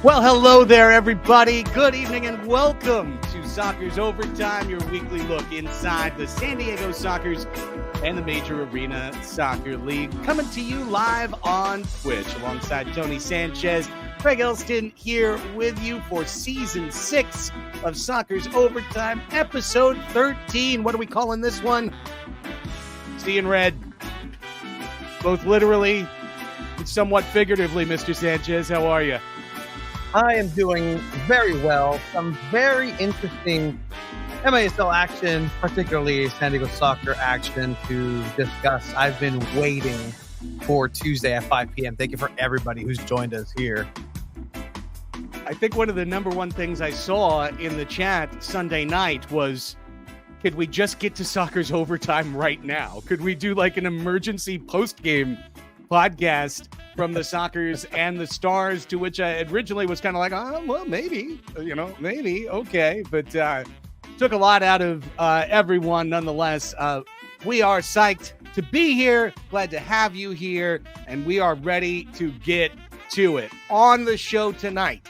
Well, hello there, everybody. Good evening and welcome to Soccer's Overtime, your weekly look inside the San Diego Sockers and the Major Arena Soccer League. Coming to you live on Twitch alongside Tony Sanchez, Craig Elston here with you for Season 6 of Soccer's Overtime, Episode 13. What are we calling this one? Seeing red. Both literally and somewhat figuratively, Mr. Sanchez. How are you? I am doing very well. Some very interesting MASL action, particularly San Diego Soccer action to discuss. I've been waiting for Tuesday at 5 p.m. Thank you for everybody who's joined us here. I think one of the number one things I saw in the chat Sunday night was, could we just get to Soccer's Overtime right now? Could we do like an emergency post-game podcast from the Sockers and the Stars, to which I originally was kind of like, oh, well, maybe, maybe, okay. But took a lot out of everyone nonetheless. We are psyched to be here, glad to have you here, and we are ready to get to it. On the show tonight,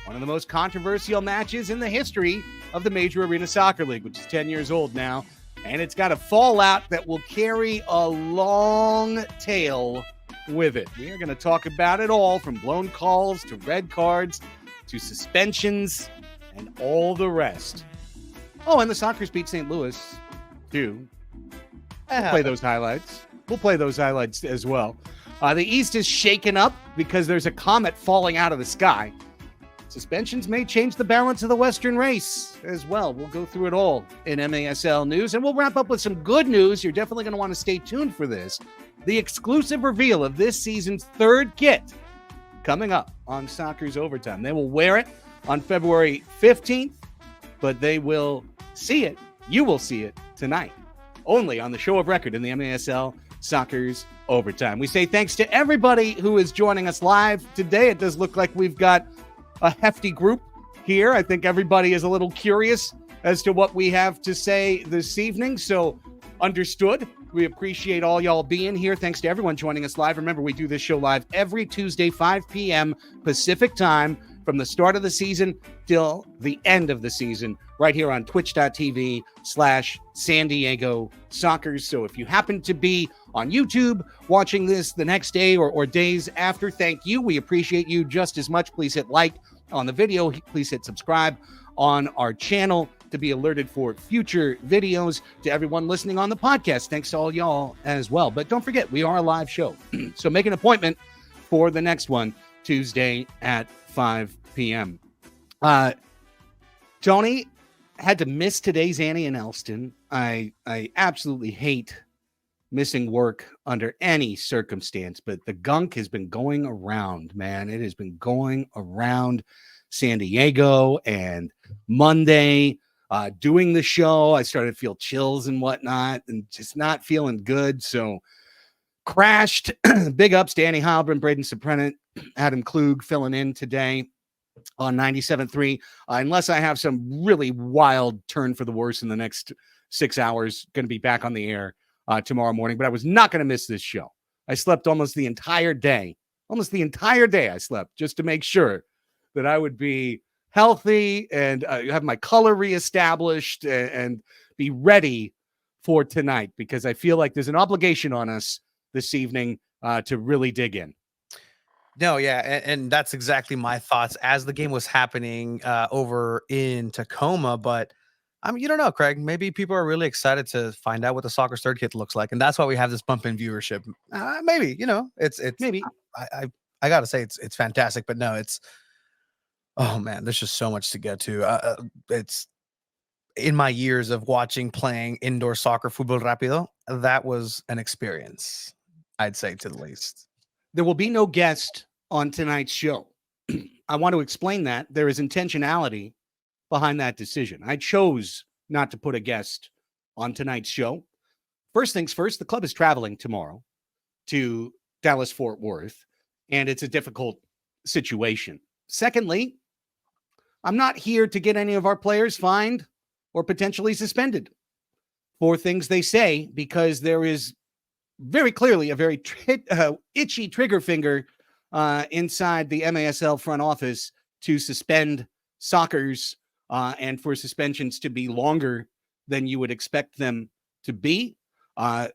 one of the most controversial matches in the history of the Major Arena Soccer League, which is 10 years old now, and it's got a fallout that will carry a long tail with it. We are going to talk about it all, from blown calls to red cards to suspensions and all the rest. Oh, and the Sockers beat St. Louis too. We'll play those highlights. We'll play those highlights as well. The East is shaken up because there's a comet falling out of the sky. Suspensions may change the balance of the Western race as well. We'll go through it all in MASL news, and we'll wrap up with some good news. You're definitely going to want to stay tuned for this. The exclusive reveal of this season's third kit coming up on Soccer's Overtime. They will wear it on February 15th, but they will see it. You will see it tonight, only on the show of record in the MASL Soccer's Overtime. We say thanks to everybody who is joining us live today. It does look like we've got a hefty group here. I think everybody is a little curious as to what we have to say this evening, so understood. We appreciate all y'all being here. Thanks to everyone joining us live. Remember, we do this show live every Tuesday, 5 p.m. Pacific time, from the start of the season till the end of the season, right here on twitch.tv/San Diego Soccer. So if you happen to be on YouTube watching this the next day or days after, thank you. We appreciate you just as much. Please hit like on the video. Please hit subscribe on our channel to be alerted for future videos. To everyone listening on the podcast, thanks to all y'all as well. But don't forget, we are a live show. So make an appointment for the next one, Tuesday at 5 p.m. Tony had to miss today's Annie and Elston. I absolutely hate missing work under any circumstance, but the gunk has been going around, man. It has been going around San Diego, and Monday doing the show, I started to feel chills and whatnot and just not feeling good. So crashed. Big ups to Annie Heilbrunn, Braden Soprenet, Adam Klug filling in today on 97.3. Unless I have some really wild turn for the worse in the next 6 hours, going to be back on the air tomorrow morning. But I was not going to miss this show. I slept almost the entire day. Almost the entire day I slept just to make sure that I would be healthy and have my color reestablished and be ready for tonight, because I feel like there's an obligation on us this evening to really dig in. No, yeah, and that's exactly my thoughts as the game was happening over in Tacoma. But I mean, you don't know, Craig. Maybe people are really excited to find out what the Soccer's third kit looks like, and that's why we have this bump in viewership. Maybe, it's maybe. I gotta say it's fantastic, but no, it's, oh man, there's just so much to get to. It's in my years of playing indoor soccer, fútbol rápido, that was an experience, I'd say, to the least. There will be no guest on tonight's show. I want to explain that. There is intentionality behind that decision. I chose not to put a guest on tonight's show. First things first, the club is traveling tomorrow to Dallas-Fort Worth, and it's a difficult situation. Secondly, I'm not here to get any of our players fined or potentially suspended for things they say, because there is very clearly a very itchy trigger finger inside the MASL front office to suspend Sockers and for suspensions to be longer than you would expect them to be.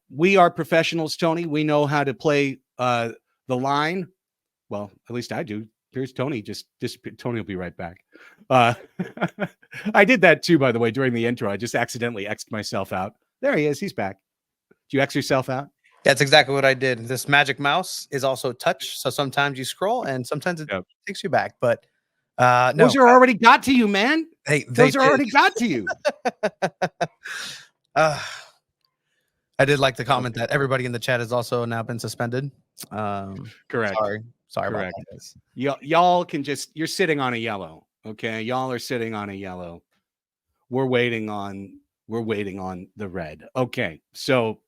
We are professionals, Tony. We know how to play the line. Well, at least I do. Here's Tony. Just Tony will be right back. I did that too, by the way, during the intro. I just accidentally X'd myself out. There he is. He's back. Did you X yourself out? That's exactly what I did. This magic mouse is also touch, so sometimes you scroll and sometimes it takes you back. But no, those are already got to you, man. Those are already got to you. I did like the comment that everybody in the chat has also now been suspended. Correct. Sorry Correct. about this. Y'all can just, you're sitting on a yellow. Okay. Y'all are sitting on a yellow. We're waiting on the red. Okay. So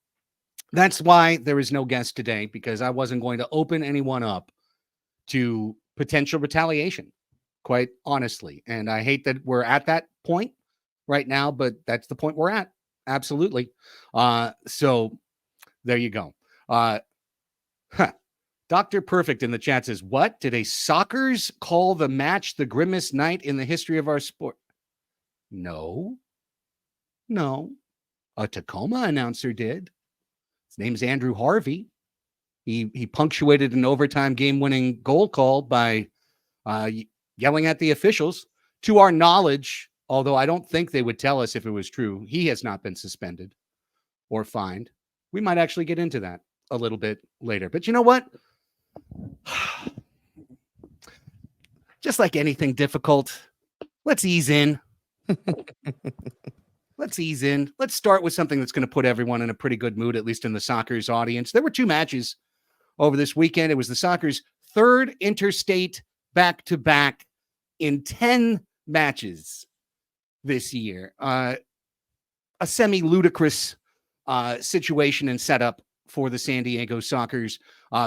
that's why there is no guest today, because I wasn't going to open anyone up to potential retaliation, quite honestly. And I hate that we're at that point right now, but that's the point we're at. Absolutely. So there you go. Dr. Perfect in the chat says, what did a Sockers call the match the grimmest night in the history of our sport? No. A Tacoma announcer did. His name's Andrew Harvey. He punctuated an overtime game-winning goal call by yelling at the officials. To our knowledge, although I don't think they would tell us if it was true, he has not been suspended or fined. We might actually get into that a little bit later. But you know what? Just like anything difficult, let's ease in. Let's start with something that's going to put everyone in a pretty good mood, at least in the Sockers audience. There were two matches over this weekend. It was the Sockers' third interstate back-to-back in 10 matches this year. A semi-ludicrous situation and setup for the San Diego Sockers.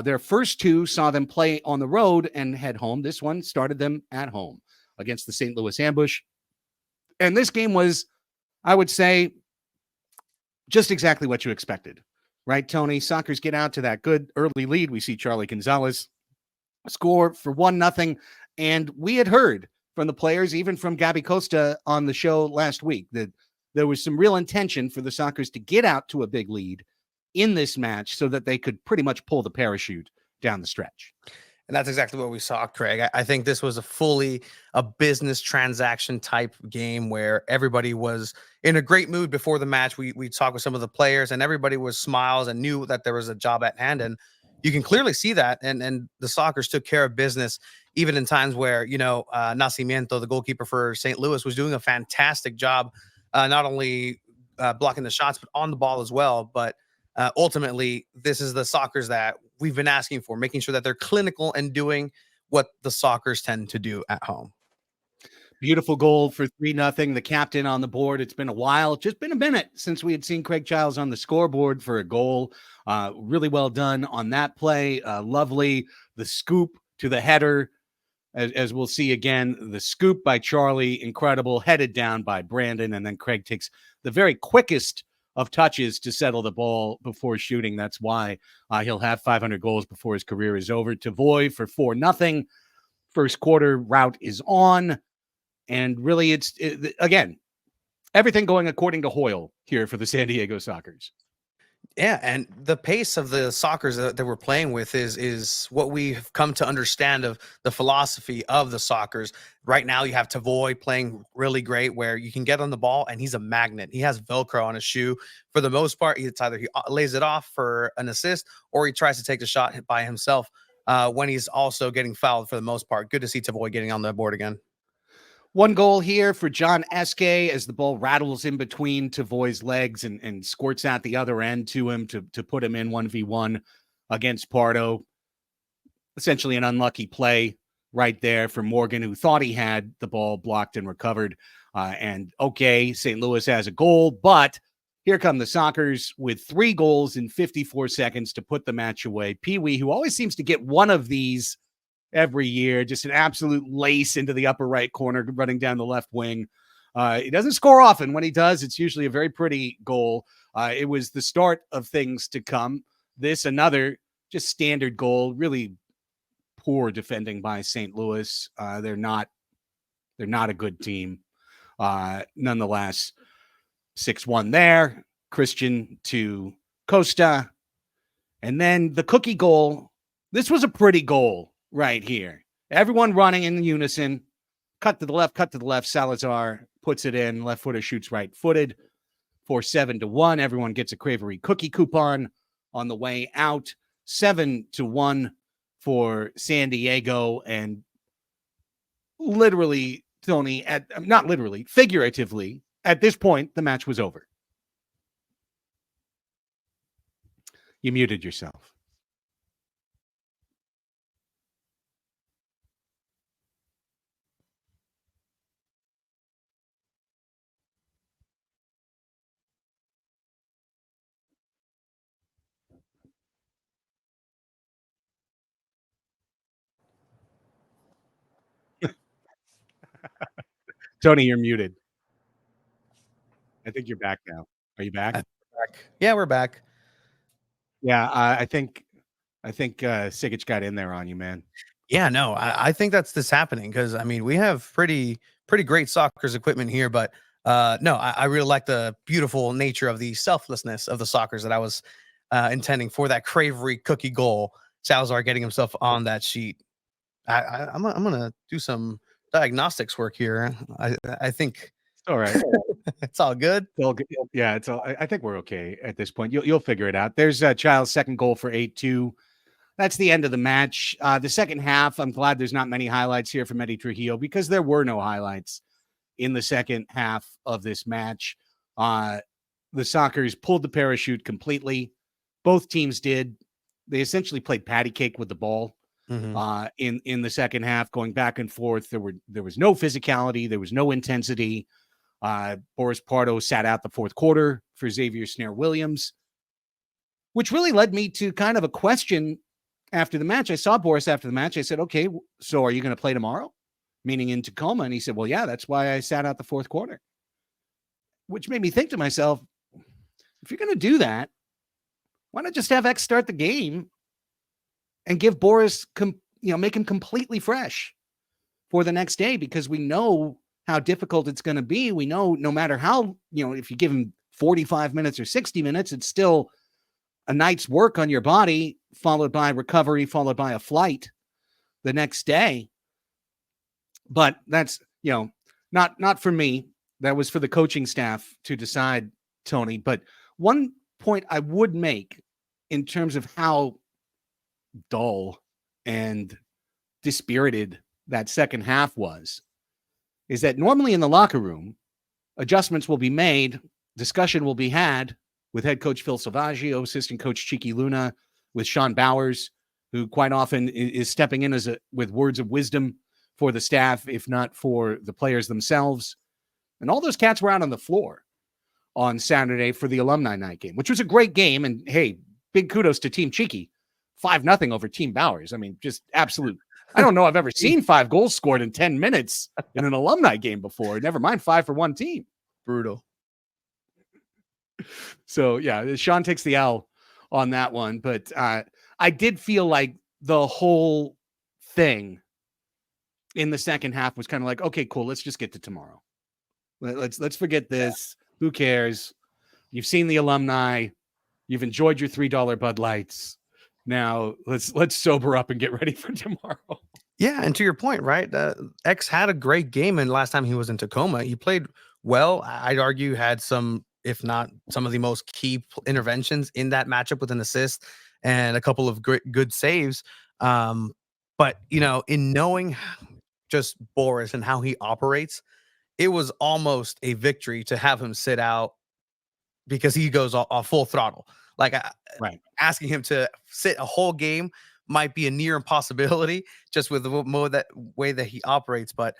Their first two saw them play on the road and head home. This one started them at home against the St. Louis Ambush. And this game was, I would say, just exactly what you expected. Right, Tony? Sockers get out to that good early lead. We see Charlie Gonzalez score for 1-0. And we had heard from the players, even from Gabby Costa on the show last week, that there was some real intention for the Sockers to get out to a big lead in this match so that they could pretty much pull the parachute down the stretch. And that's exactly what we saw, Craig. I think this was a business transaction type game where everybody was in a great mood before the match. We talked with some of the players and everybody was smiles and knew that there was a job at hand. And you can clearly see that. And the Sockers took care of business, even in times where, Nacimiento, the goalkeeper for St. Louis, was doing a fantastic job, not only blocking the shots, but on the ball as well. But ultimately, this is the Sockers that we've been asking for, making sure that they're clinical and doing what the Sockers tend to do at home. Beautiful goal for 3-0. The captain on the board. It's been a while, just been a minute since we had seen Craig Childs on the scoreboard for a goal. Really well done on that play. Lovely. The scoop to the header, as we'll see again. The scoop by Charlie, incredible. Headed down by Brandon, and then Craig takes the very quickest of touches to settle the ball before shooting. That's why he'll have 500 goals before his career is over. Tavoy for 4-0. First quarter route is on. And really, again, everything going according to Hoyle here for the San Diego Sockers. Yeah, and the pace of the Sockers that we're playing with is what we've come to understand of the philosophy of the Sockers. Right now, you have Tavoy playing really great, where you can get on the ball, and he's a magnet. He has Velcro on his shoe. For the most part, it's either he lays it off for an assist, or he tries to take the shot by himself when he's also getting fouled for the most part. Good to see Tavoy getting on the board again. One goal here for John Eske as the ball rattles in between Tavoy's legs and squirts out the other end to him to put him in 1v1 against Pardo. Essentially an unlucky play right there for Morgan, who thought he had the ball blocked and recovered. And okay, St. Louis has a goal, but here come the Sockers with 3 goals in 54 seconds to put the match away. Pee Wee, who always seems to get one of these every year, just an absolute lace into the upper right corner, running down the left wing. He doesn't score often. When he does, it's usually a very pretty goal. It was the start of things to come. This, another just standard goal, really poor defending by St. Louis. They're not a good team. Nonetheless, 6-1 there. Christian to Costa. And then the cookie goal. This was a pretty goal right here. Everyone running in unison. Cut to the left. Salazar puts it in. Left footer shoots right footed for 7-1. Everyone gets a Cravery cookie coupon on the way out. 7-1 for San Diego. And literally, Tony, not literally, figuratively, at this point, the match was over. You muted yourself. Tony, you're muted. I think you're back now. Are you back? Yeah, we're back. Yeah, I think Sigic got in there on you, man. Yeah, no, I think that's this happening because I mean we have pretty great soccer's equipment here, but no, I really like the beautiful nature of the selflessness of the soccer's that I was intending for that Cravery cookie goal. Salazar getting himself on that sheet. I'm gonna do some diagnostics work here. I think All right. it's all good. It's all good. Yeah, it's all. I think we're okay at this point. You'll figure it out. There's Child's second goal for 8-2. That's the end of the match. The second half, I'm glad there's not many highlights here from Eddie Trujillo because there were no highlights in the second half of this match. The Sockers pulled the parachute completely. Both teams did. They essentially played patty cake with the ball in the second half, going back and forth. There was no physicality. There was no intensity. Boris Pardo sat out the fourth quarter for Xavier Snare-Williams, which really led me to kind of a question after the match. I saw Boris after the match. I said, okay, so are you going to play tomorrow? Meaning in Tacoma. And he said, well, yeah, that's why I sat out the fourth quarter. Which made me think to myself, if you're going to do that, why not just have X start the game and give Boris, make him completely fresh for the next day? Because we know how difficult it's going to be. We know no matter how, if you give him 45 minutes or 60 minutes, it's still a night's work on your body, followed by recovery, followed by a flight the next day. But that's, not for me. That was for the coaching staff to decide, Tony. But one point I would make in terms of how dull and dispirited that second half was, is that normally in the locker room, adjustments will be made, discussion will be had with head coach Phil Salvaggio, assistant coach Cheeky Luna, with Sean Bowers, who quite often is stepping in with words of wisdom for the staff, if not for the players themselves. And all those cats were out on the floor on Saturday for the alumni night game, which was a great game. And hey, big kudos to Team Cheeky. 5-0 over Team Bowers. I mean, just absolute. I don't know I've ever seen 5 goals scored in 10 minutes in an alumni game before. Never mind 5 for one team. Brutal. So, yeah, Sean takes the L on that one. But I did feel like the whole thing in the second half was kind of like, okay, cool, let's just get to tomorrow. Let's forget this. Yeah. Who cares? You've seen the alumni. You've enjoyed your $3 Bud Lights. Now let's sober up and get ready for tomorrow. Yeah, and to your point, right? X had a great game, and last time he was in Tacoma, he played well. I'd argue had some, if not some of the most key interventions in that matchup with an assist and a couple of good saves. But in knowing just Boris and how he operates, it was almost a victory to have him sit out because he goes off full throttle. Like right. Asking him to sit a whole game might be a near impossibility just with the way that he operates. But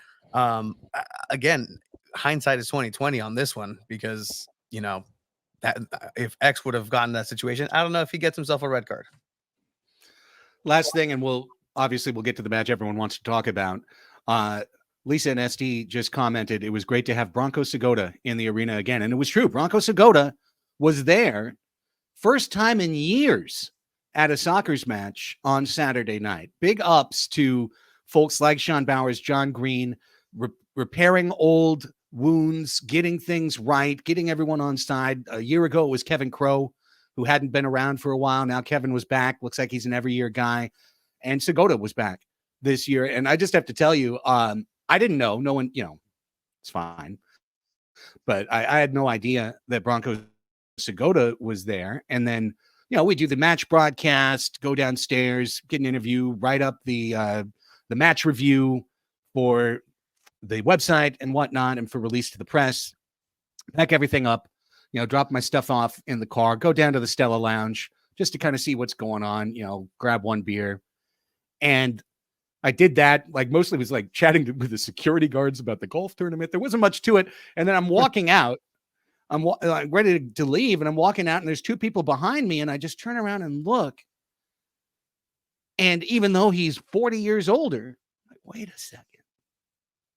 again, hindsight is 20/20 on this one because that if X would have gotten that situation, I don't know if he gets himself a red card. Last thing, and we'll get to the match everyone wants to talk about. Lisa and SD just commented, it was great to have Branko Segota in the arena again. And it was true. Branko Segota was there. First time in years at a soccer's match on Saturday night. Big ups to folks like Sean Bowers, John Green, repairing old wounds, getting things right, getting everyone on side. A year ago, it was Kevin Crow, who hadn't been around for a while. Now Kevin was back. Looks like he's an every year guy. And Segota was back this year. And I just have to tell you, I didn't know. No one, it's fine. But I had no idea that Bronco Segota was there. And then, we do the match broadcast, go downstairs, get an interview, write up the match review for the website and whatnot, and for release to the press, pack everything up, drop my stuff off in the car, go down to the Stella Lounge just to kind of see what's going on, grab one beer. And I did that, mostly was chatting with the security guards about the golf tournament. There wasn't much to it. And then I'm walking out. I'm ready to leave, and I'm walking out, and there's two people behind me, and I just turn around and look. And even though he's 40 years older, wait a second.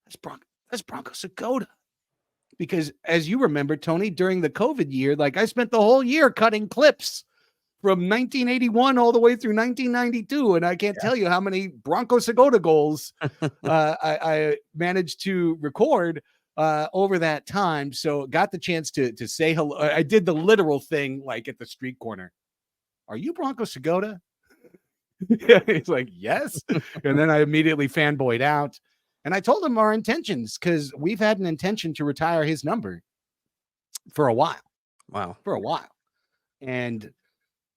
That's Bronco Segota. Because as you remember, Tony, during the COVID year, I spent the whole year cutting clips from 1981 all the way through 1992. And I can't tell you how many Bronco Segota goals I managed to record over that time. So got the chance to say hello. I did the literal thing, at the street corner. Are you Bronco Segota? He's like, yes. And then I immediately fanboyed out. And I told him our intentions, because we've had an intention to retire his number for a while. Wow. For a while. And,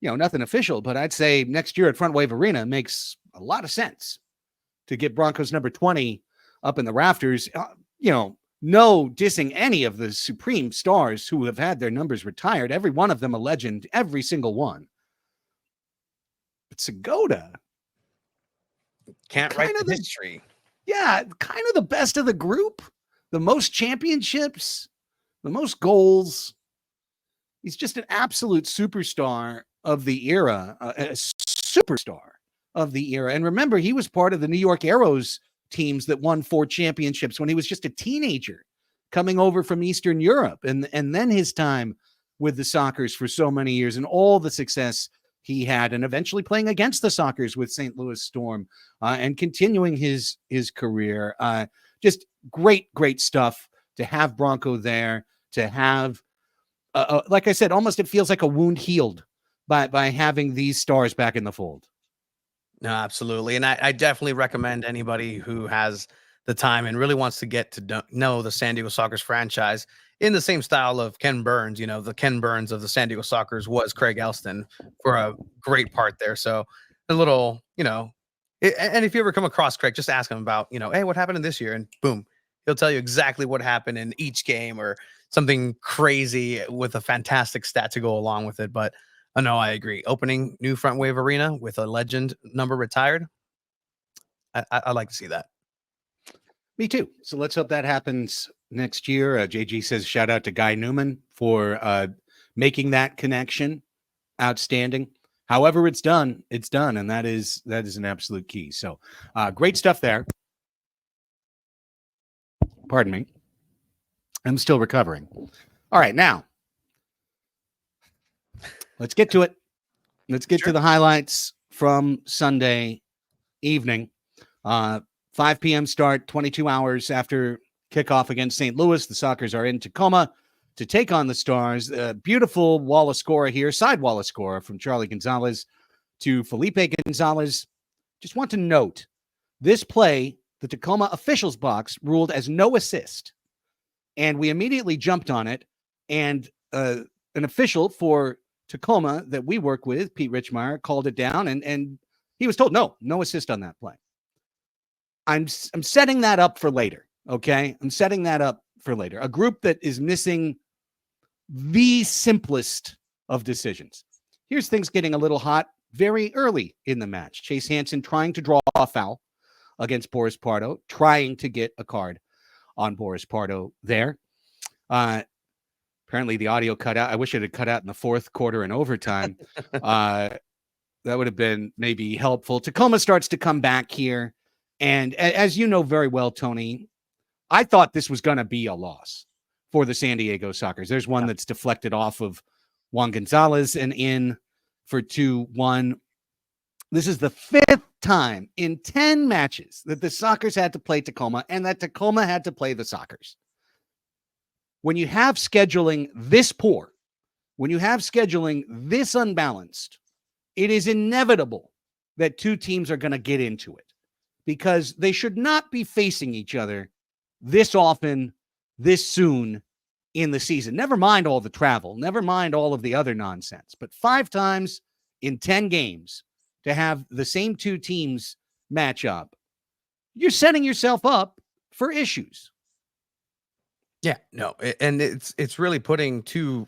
nothing official, but I'd say next year at Front Wave Arena makes a lot of sense to get Broncos number 20 up in the rafters. No dissing any of the supreme stars who have had their numbers retired. Every one of them a legend, every single one. But Segota can't write the history. Yeah, kind of the best of the group, the most championships, the most goals. He's just an absolute superstar of the era, a superstar of the era. And remember, he was part of the New York Arrows teams that won 4 championships when he was just a teenager coming over from Eastern Europe. And then his time with the Sockers for so many years, and all the success he had, and eventually playing against the Sockers with St. Louis Storm, and continuing his career. Just great stuff to have Bronco there, to have, like I said, almost it feels like a wound healed by having these stars back in the fold. No, absolutely. And I definitely recommend anybody who has the time and really wants to get to know the San Diego Sockers franchise in the same style of Ken Burns. The Ken Burns of the San Diego Sockers was Craig Elston for a great part there. So a little, and if you ever come across Craig, just ask him about, hey, what happened in this year? And boom, he'll tell you exactly what happened in each game, or something crazy with a fantastic stat to go along with it. But no, I agree. Opening new Front Wave Arena with a legend number retired. I like to see that. Me too. So let's hope that happens next year. JG says, shout out to Guy Newman for making that connection. Outstanding. However it's done. And that is an absolute key. So great stuff there. Pardon me. I'm still recovering. All right, now let's get to it. Let's get to the highlights from Sunday evening. 5 p.m. start, 22 hours after kickoff against St. Louis. The Sockers are in Tacoma to take on the Stars. Beautiful wall of score here, side wall of score from Charlie Gonzalez to Felipe Gonzalez. Just want to note, this play, the Tacoma officials box ruled as no assist. And we immediately jumped on it. And an official for Tacoma that we work with, Pete Richmeyer, called it down. And he was told, no assist on that play. I'm setting that up for later, okay? I'm setting that up for later. A group that is missing the simplest of decisions. Here's things getting a little hot very early in the match. Chase Hansen trying to draw a foul against Boris Pardo, trying to get a card on Boris Pardo there. Apparently the audio cut out. I wish it had cut out in the fourth quarter and overtime. That would have been maybe helpful. Tacoma starts to come back here. And as you know very well, Tony, I thought this was going to be a loss for the San Diego Sockers. There's one that's deflected off of Juan Gonzalez and in for 2-1. This is the 5th time in 10 matches that the Sockers had to play Tacoma and that Tacoma had to play the Sockers. When you have scheduling this poor, when you have scheduling this unbalanced, it is inevitable that two teams are going to get into it because they should not be facing each other this often, this soon in the season. Never mind all the travel, never mind all of the other nonsense, but 5 times in 10 games to have the same two teams match up, you're setting yourself up for issues. Yeah, no, and it's really putting two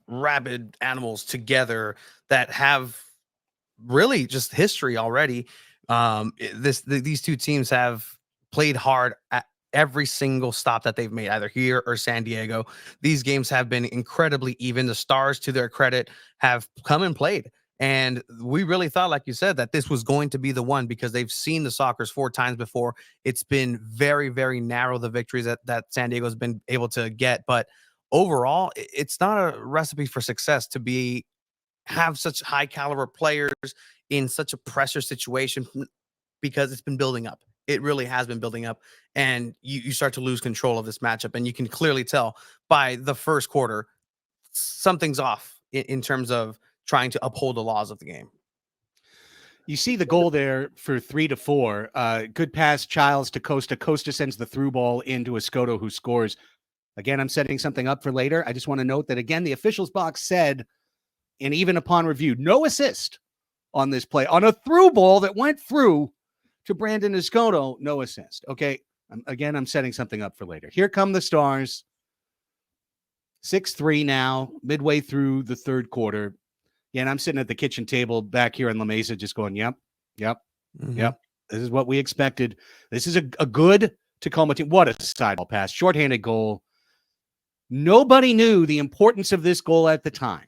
rabid animals together that have really just history already. These two teams have played hard at every single stop that they've made, either here or San Diego. These games have been incredibly even. The Stars, to their credit, have come and played. And we really thought, like you said, that this was going to be the one because they've seen the Sockers 4 times before. It's been very, very narrow, the victories that San Diego's been able to get. But overall, it's not a recipe for success to have such high caliber players in such a pressure situation because it's been building up. It really has been building up, and you start to lose control of this matchup, and you can clearly tell by the first quarter something's off in terms of trying to uphold the laws of the game. You see the goal there for 3-4. Good pass, Childs to Costa. Costa sends the through ball into Escoto, who scores. Again, I'm setting something up for later. I just want to note that, again, the officials box said, and even upon review, no assist on this play. On a through ball that went through to Brandon Escoto, no assist. Okay, I'm setting something up for later. Here come the Stars. 6-3 now, midway through the third quarter. Yeah, and I'm sitting at the kitchen table back here in La Mesa just going, yep. This is what we expected. This is a good Tacoma team. What a sideball pass. Shorthanded goal. Nobody knew the importance of this goal at the time.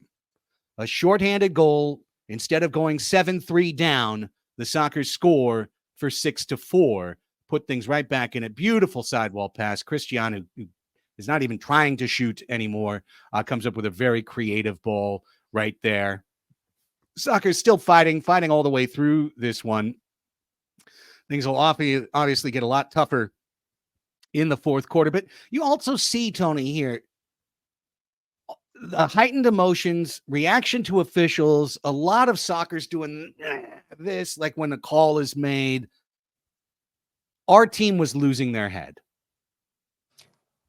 A shorthanded goal, instead of going 7-3 down, the Sockers score for 6-4. Put things right back in it. Beautiful sidewall pass. Cristiano, who is not even trying to shoot anymore, comes up with a very creative ball right there. Sockers still fighting all the way through this one. Things will obviously get a lot tougher in the fourth quarter. But you also see, Tony, here, the heightened emotions, reaction to officials, a lot of Sockers doing this, like when a call is made. Our team was losing their head.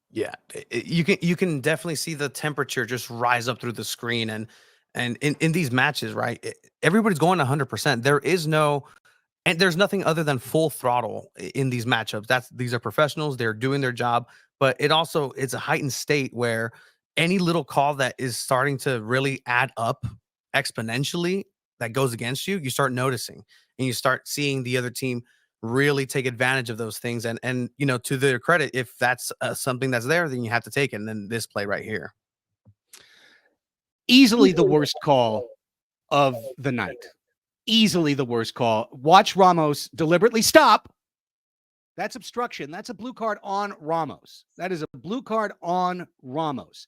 Yeah, you can definitely see the temperature just rise up through the screen, and in these matches, right? Everybody's going 100%. There's nothing other than full throttle in these matchups. These are professionals. They're doing their job, but it's a heightened state where any little call that is starting to really add up exponentially that goes against you, you start noticing and you start seeing the other team really take advantage of those things. And to their credit, if that's something that's there, then you have to take it. And then this play right here. Easily the worst call of the night. Easily the worst call. Watch Ramos deliberately stop. That's obstruction. That's a blue card on Ramos. That is a blue card on Ramos.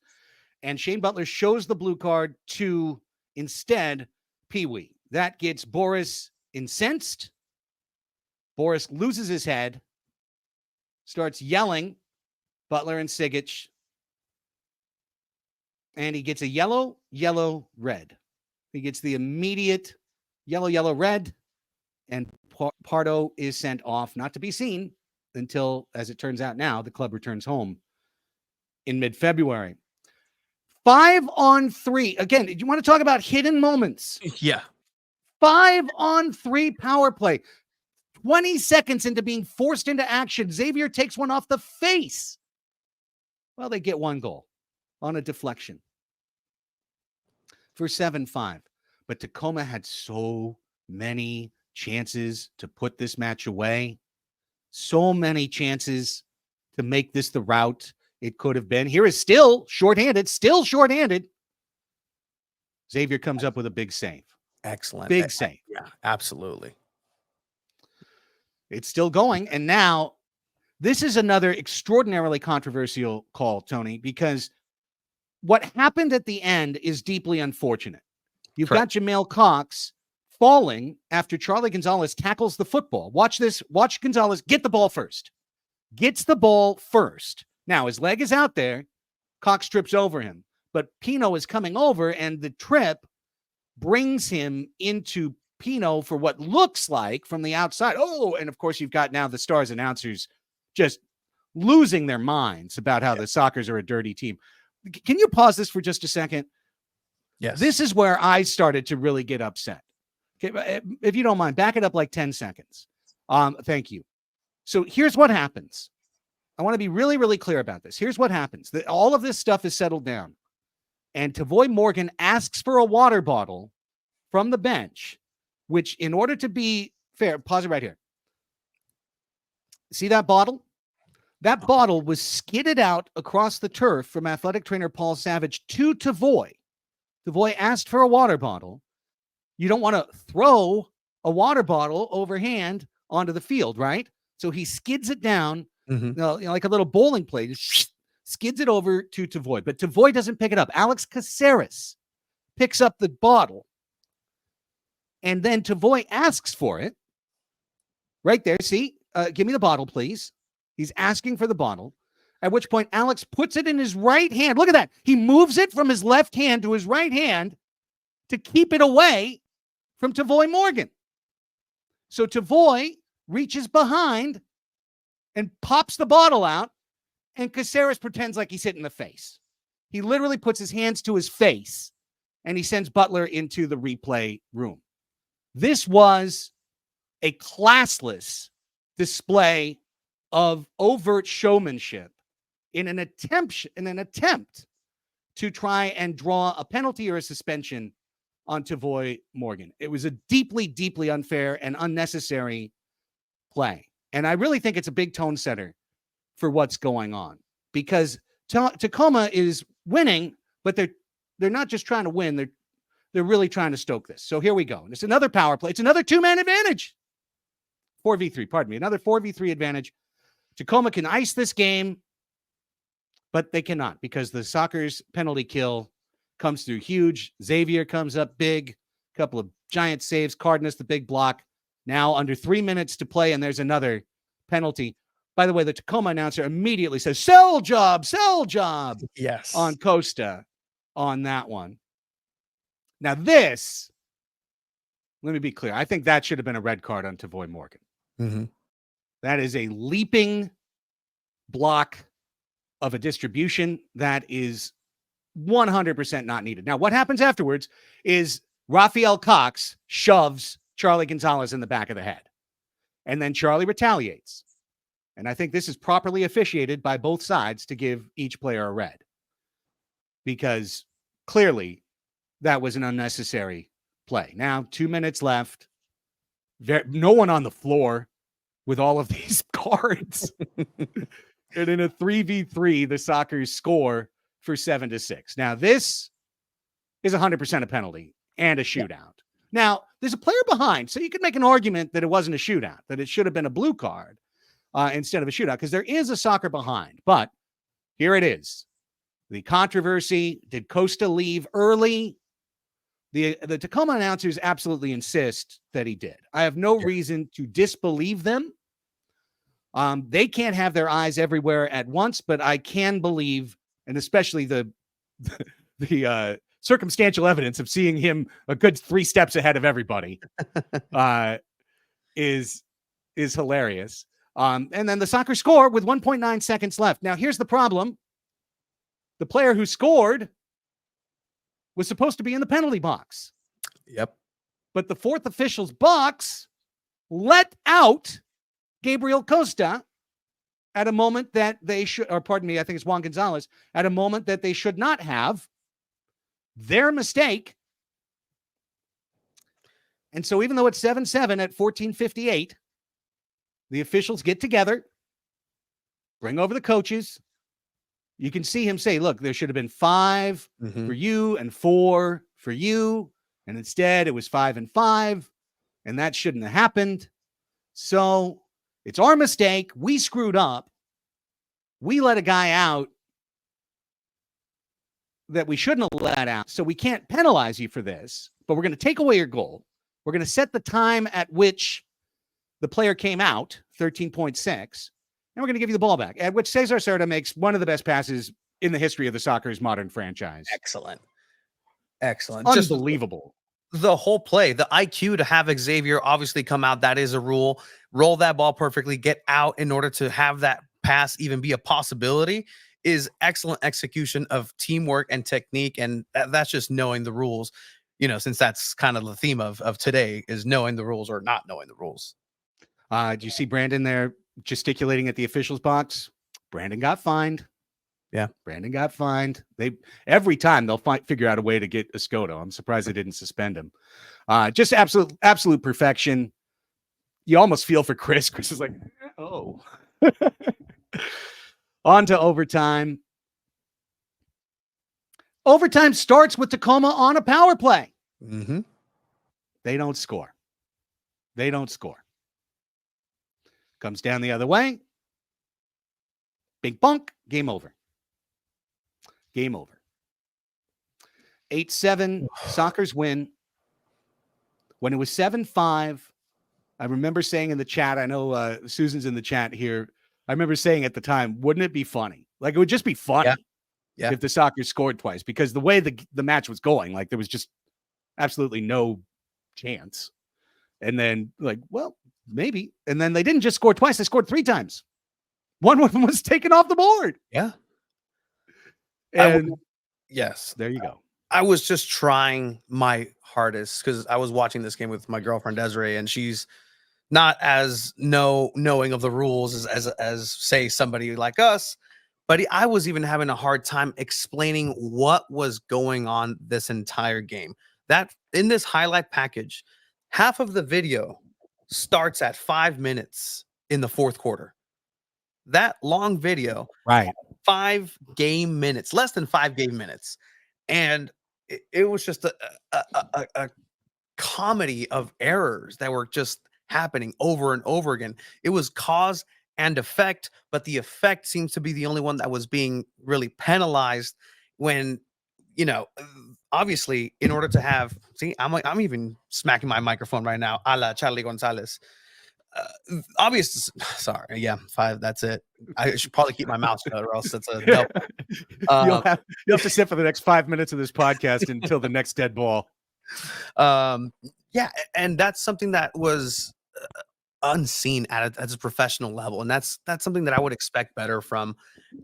And Shane Butler shows the blue card to, instead, Pee-wee. That gets Boris incensed. Boris loses his head, starts yelling, Butler and Sigic, and he gets a yellow, red. He gets the immediate yellow, red, and Pardo is sent off, not to be seen until, as it turns out now, the club returns home in mid-February. 5-on-3. Again, you want to talk about hidden moments? Yeah. 5-on-3 power play. 20 seconds into being forced into action, Xavier takes one off the face. Well, they get one goal on a deflection for 7-5. But Tacoma had so many chances to put this match away. So many chances to make this the route it could have been. Here is still shorthanded. Xavier comes up with a big save. Excellent. Big save. Yeah, absolutely. It's still going. And now this is another extraordinarily controversial call, Tony, because what happened at the end is deeply unfortunate. You've got Jamel Cox falling after Charlie Gonzalez tackles the football. Watch this. Watch Gonzalez get the ball first. Gets the ball first. Now, his leg is out there. Cox trips over him. But Pino is coming over, and the trip brings him into Pino for what looks like from the outside. Oh, and of course, you've got now the Stars announcers just losing their minds about how the Sockers are a dirty team. Can you pause this for just a second? Yes. This is where I started to really get upset. Okay, if you don't mind, back it up like 10 seconds. Thank you. So here's what happens. I want to be really, really clear about this. Here's what happens. All of this stuff is settled down. And Tavoy Morgan asks for a water bottle from the bench, which, in order to be fair, pause it right here. See that bottle? That bottle was skidded out across the turf from athletic trainer Paul Savage to Tavoy. Tavoy asked for a water bottle. You don't want to throw a water bottle overhand onto the field, right? So he skids it down, like a little bowling plate, skids it over to Tavoy. But Tavoy doesn't pick it up. Alex Caceres picks up the bottle. And then Tavoy asks for it. Right there, see? Give me the bottle, please. He's asking for the bottle, at which point Alex puts it in his right hand. Look at that. He moves it from his left hand to his right hand to keep it away from Tavoy Morgan. So Tavoy reaches behind and pops the bottle out, and Caceres pretends like he's hit in the face. He literally puts his hands to his face, and he sends Butler into the replay room. This was a classless display of overt showmanship in an attempt to try and draw a penalty or a suspension on Tavoy Morgan. It was a deeply, deeply unfair and unnecessary play. And I really think it's a big tone setter for what's going on, because Tacoma is winning, but they're not just trying to win. They're really trying to stoke this. So here we go. It's another power play. It's another two-man advantage. 4v3, pardon me. Another 4v3 advantage. Tacoma can ice this game, but they cannot, because the Sockers penalty kill comes through huge. Xavier comes up big, a couple of giant saves. Cardenas, the big block. Now under 3 minutes to play, and there's another penalty. By the way, the Tacoma announcer immediately says, sell job, yes, on Costa on that one. Now this, let me be clear. I think that should have been a red card on Tavoy Morgan. Mm-hmm. That is a leaping block of a distribution that is 100% not needed. Now, what happens afterwards is Rafael Cox shoves Charlie Gonzalez in the back of the head. And then Charlie retaliates. And I think this is properly officiated by both sides to give each player a red, because clearly that was an unnecessary play. Now, 2 minutes left. No one on the floor with all of these cards. And in a 3v3, the Sockers score for 7-6. Now, this is 100% a penalty and a shootout. Yeah. Now, there's a player behind, so you could make an argument that it wasn't a shootout, that it should have been a blue card instead of a shootout, because there is a soccer behind. But here it is. The controversy, did Costa leave early? The Tacoma announcers absolutely insist that he did. I have no reason to disbelieve them. They can't have their eyes everywhere at once, but I can believe, and especially the circumstantial evidence of seeing him a good 3 steps ahead of everybody is hilarious. And then the Sockers score with 1.9 seconds left. Now, here's the problem. The player who scored was supposed to be in the penalty box. Yep. But the fourth official's box let out Gabriel Costa at a moment that they should, or pardon me, I think it's Juan Gonzalez, at a moment that they should not have. Their mistake. And so even though it's 7-7 at 14:58, the officials get together, bring over the coaches. You can see him say, look, there should have been 5 for you and 4 for you. And instead it was 5 and 5. And that shouldn't have happened. So it's our mistake. We screwed up. We let a guy out that we shouldn't have let out. So we can't penalize you for this, but we're going to take away your goal. We're going to set the time at which the player came out, 13.6, and we're going to give you the ball back, at which Cesar Cerda makes one of the best passes in the history of the soccer's modern franchise. Excellent. Unbelievable. Just the whole play, the IQ to have Xavier obviously come out, that is a rule. Roll that ball perfectly, get out in order to have that pass even be a possibility is excellent execution of teamwork and technique. And that's just knowing the rules, since that's kind of the theme of today is knowing the rules or not knowing the rules. Do you see Brandon there gesticulating at the officials box? Brandon got fined. Yeah. Brandon got fined. Every time they'll figure out a way to get Escoto. I'm surprised they didn't suspend him. Just absolute perfection. You almost feel for Chris. Chris is like, oh. On to overtime. Overtime starts with Tacoma on a power play. Mm-hmm. They don't score. Comes down the other way. Big bunk. Game over. 8-7. Sockers win. When it was 7-5, I remember saying in the chat, I know Susan's in the chat here. I remember saying at the time, wouldn't it be funny? Like, it would just be funny if the Sockers scored twice, because the way the match was going, like, there was just absolutely no chance. And then, like, well, maybe. And then they didn't just score twice. They scored 3 times. One of them was taken off the board. Yeah. And yes, there you go. I was just trying my hardest because I was watching this game with my girlfriend Desiree, and she's not as knowing of the rules as say somebody like us. But I was even having a hard time explaining what was going on this entire game. That in this highlight package, half of the video starts at 5 minutes in the fourth quarter. That long video, right? 5 game minutes, less than 5 game minutes, and it was just a comedy of errors that were just happening over and over again. It was cause and effect, but the effect seems to be the only one that was being really penalized when, obviously in order to have, I'm even smacking my microphone right now, a la Charlie Gonzalez. Sorry. Yeah. 5. That's it. I should probably keep my mouth shut or else it's a double. You'll have to sit for the next 5 minutes of this podcast until the next dead ball. Yeah. And that's something that was unseen at a professional level. And that's something that I would expect better from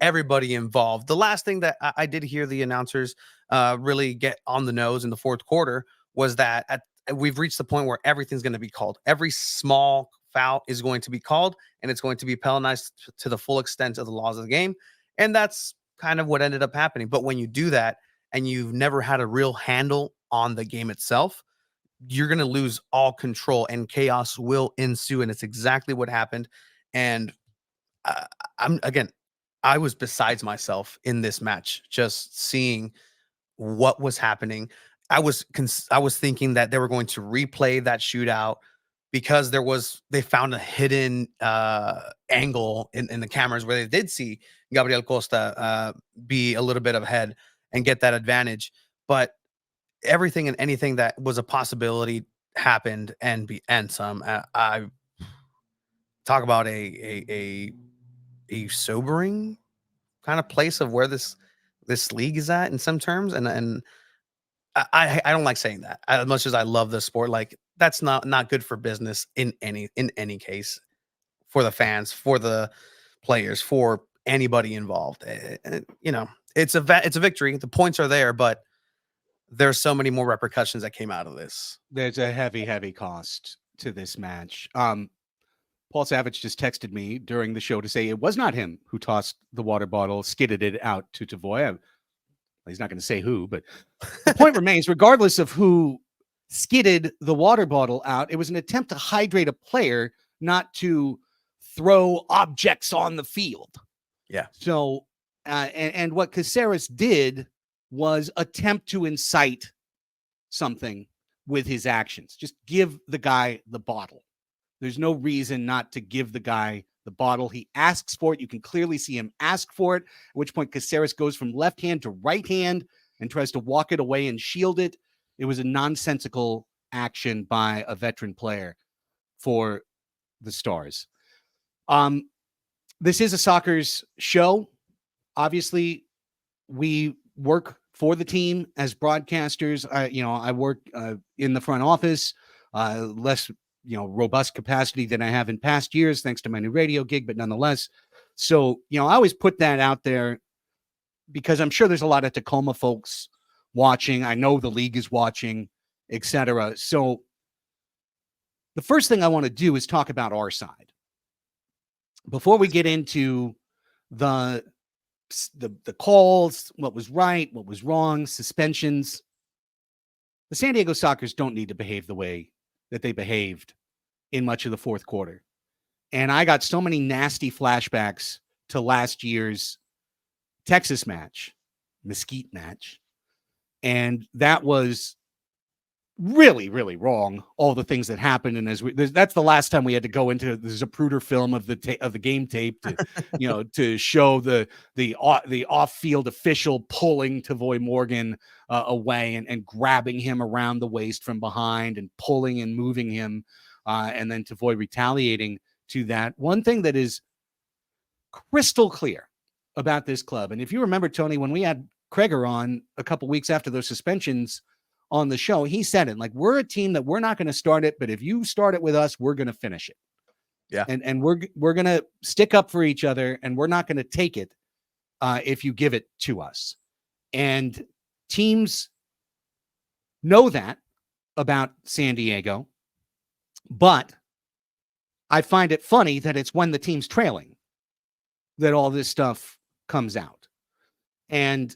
everybody involved. The last thing that I did hear the announcers really get on the nose in the fourth quarter was that we've reached the point where everything's going to be called. Every small foul is going to be called, and it's going to be penalized to the full extent of the laws of the game. And that's kind of what ended up happening. But when you do that and you've never had a real handle on the game itself, you're going to lose all control and chaos will ensue. And it's exactly what happened. And I was besides myself in this match, just seeing what was happening. I was thinking that they were going to replay that shootout because they found a hidden angle in the cameras where they did see Gabriel Costa be a little bit ahead and get that advantage. But everything and anything that was a possibility happened and some. I talk about a sobering kind of place of where this league is at in some terms, and I don't like saying that as much as I love the sport. Like, that's not good for business in any case, for the fans, for the players, for anybody involved. It's a victory. The points are there, but there's so many more repercussions that came out of this. There's a heavy cost to this match. Paul Savage just texted me during the show to say it was not him who tossed the water bottle, skidded it out to Tavoy. He's not going to say who, but the point remains, regardless of who skidded the water bottle out, it was an attempt to hydrate a player, not to throw objects on the field. Yeah. So, and what Caceres did was attempt to incite something with his actions. Just give the guy the bottle. There's no reason not to give the guy the bottle. He asks for it. You can clearly see him ask for it, at which point Caceres goes from left hand to right hand and tries to walk it away and shield it. It was a nonsensical action by a veteran player for the Stars. This is a Soccer's show. Obviously, we work for the team as broadcasters. I work in the front office, less robust capacity than I have in past years, thanks to my new radio gig, but nonetheless. So, I always put that out there because I'm sure there's a lot of Tacoma folks watching. I know the league is watching, etc. So the first thing I want to do is talk about our side. Before we get into the calls, what was right, what was wrong, suspensions, the San Diego Sockers don't need to behave the way that they behaved in much of the fourth quarter. And I got so many nasty flashbacks to last year's Texas match, Mesquite match. And that was really, really wrong. All the things that happened. And that's the last time we had to go into the Zapruder film of the game tape to, to show the off-field official pulling Tavoy Morgan away and grabbing him around the waist from behind and pulling and moving him. And then Tavoy retaliating to that. One thing that is crystal clear about this club. And if you remember, Tony, when we had Kreger on a couple weeks after those suspensions on the show, he said it, like, we're a team that we're not going to start it, but if you start it with us, we're going to finish it. Yeah. And we're going to stick up for each other, and we're not going to take it if you give it to us. And teams know that about San Diego, but I find it funny that it's when the team's trailing that all this stuff comes out. And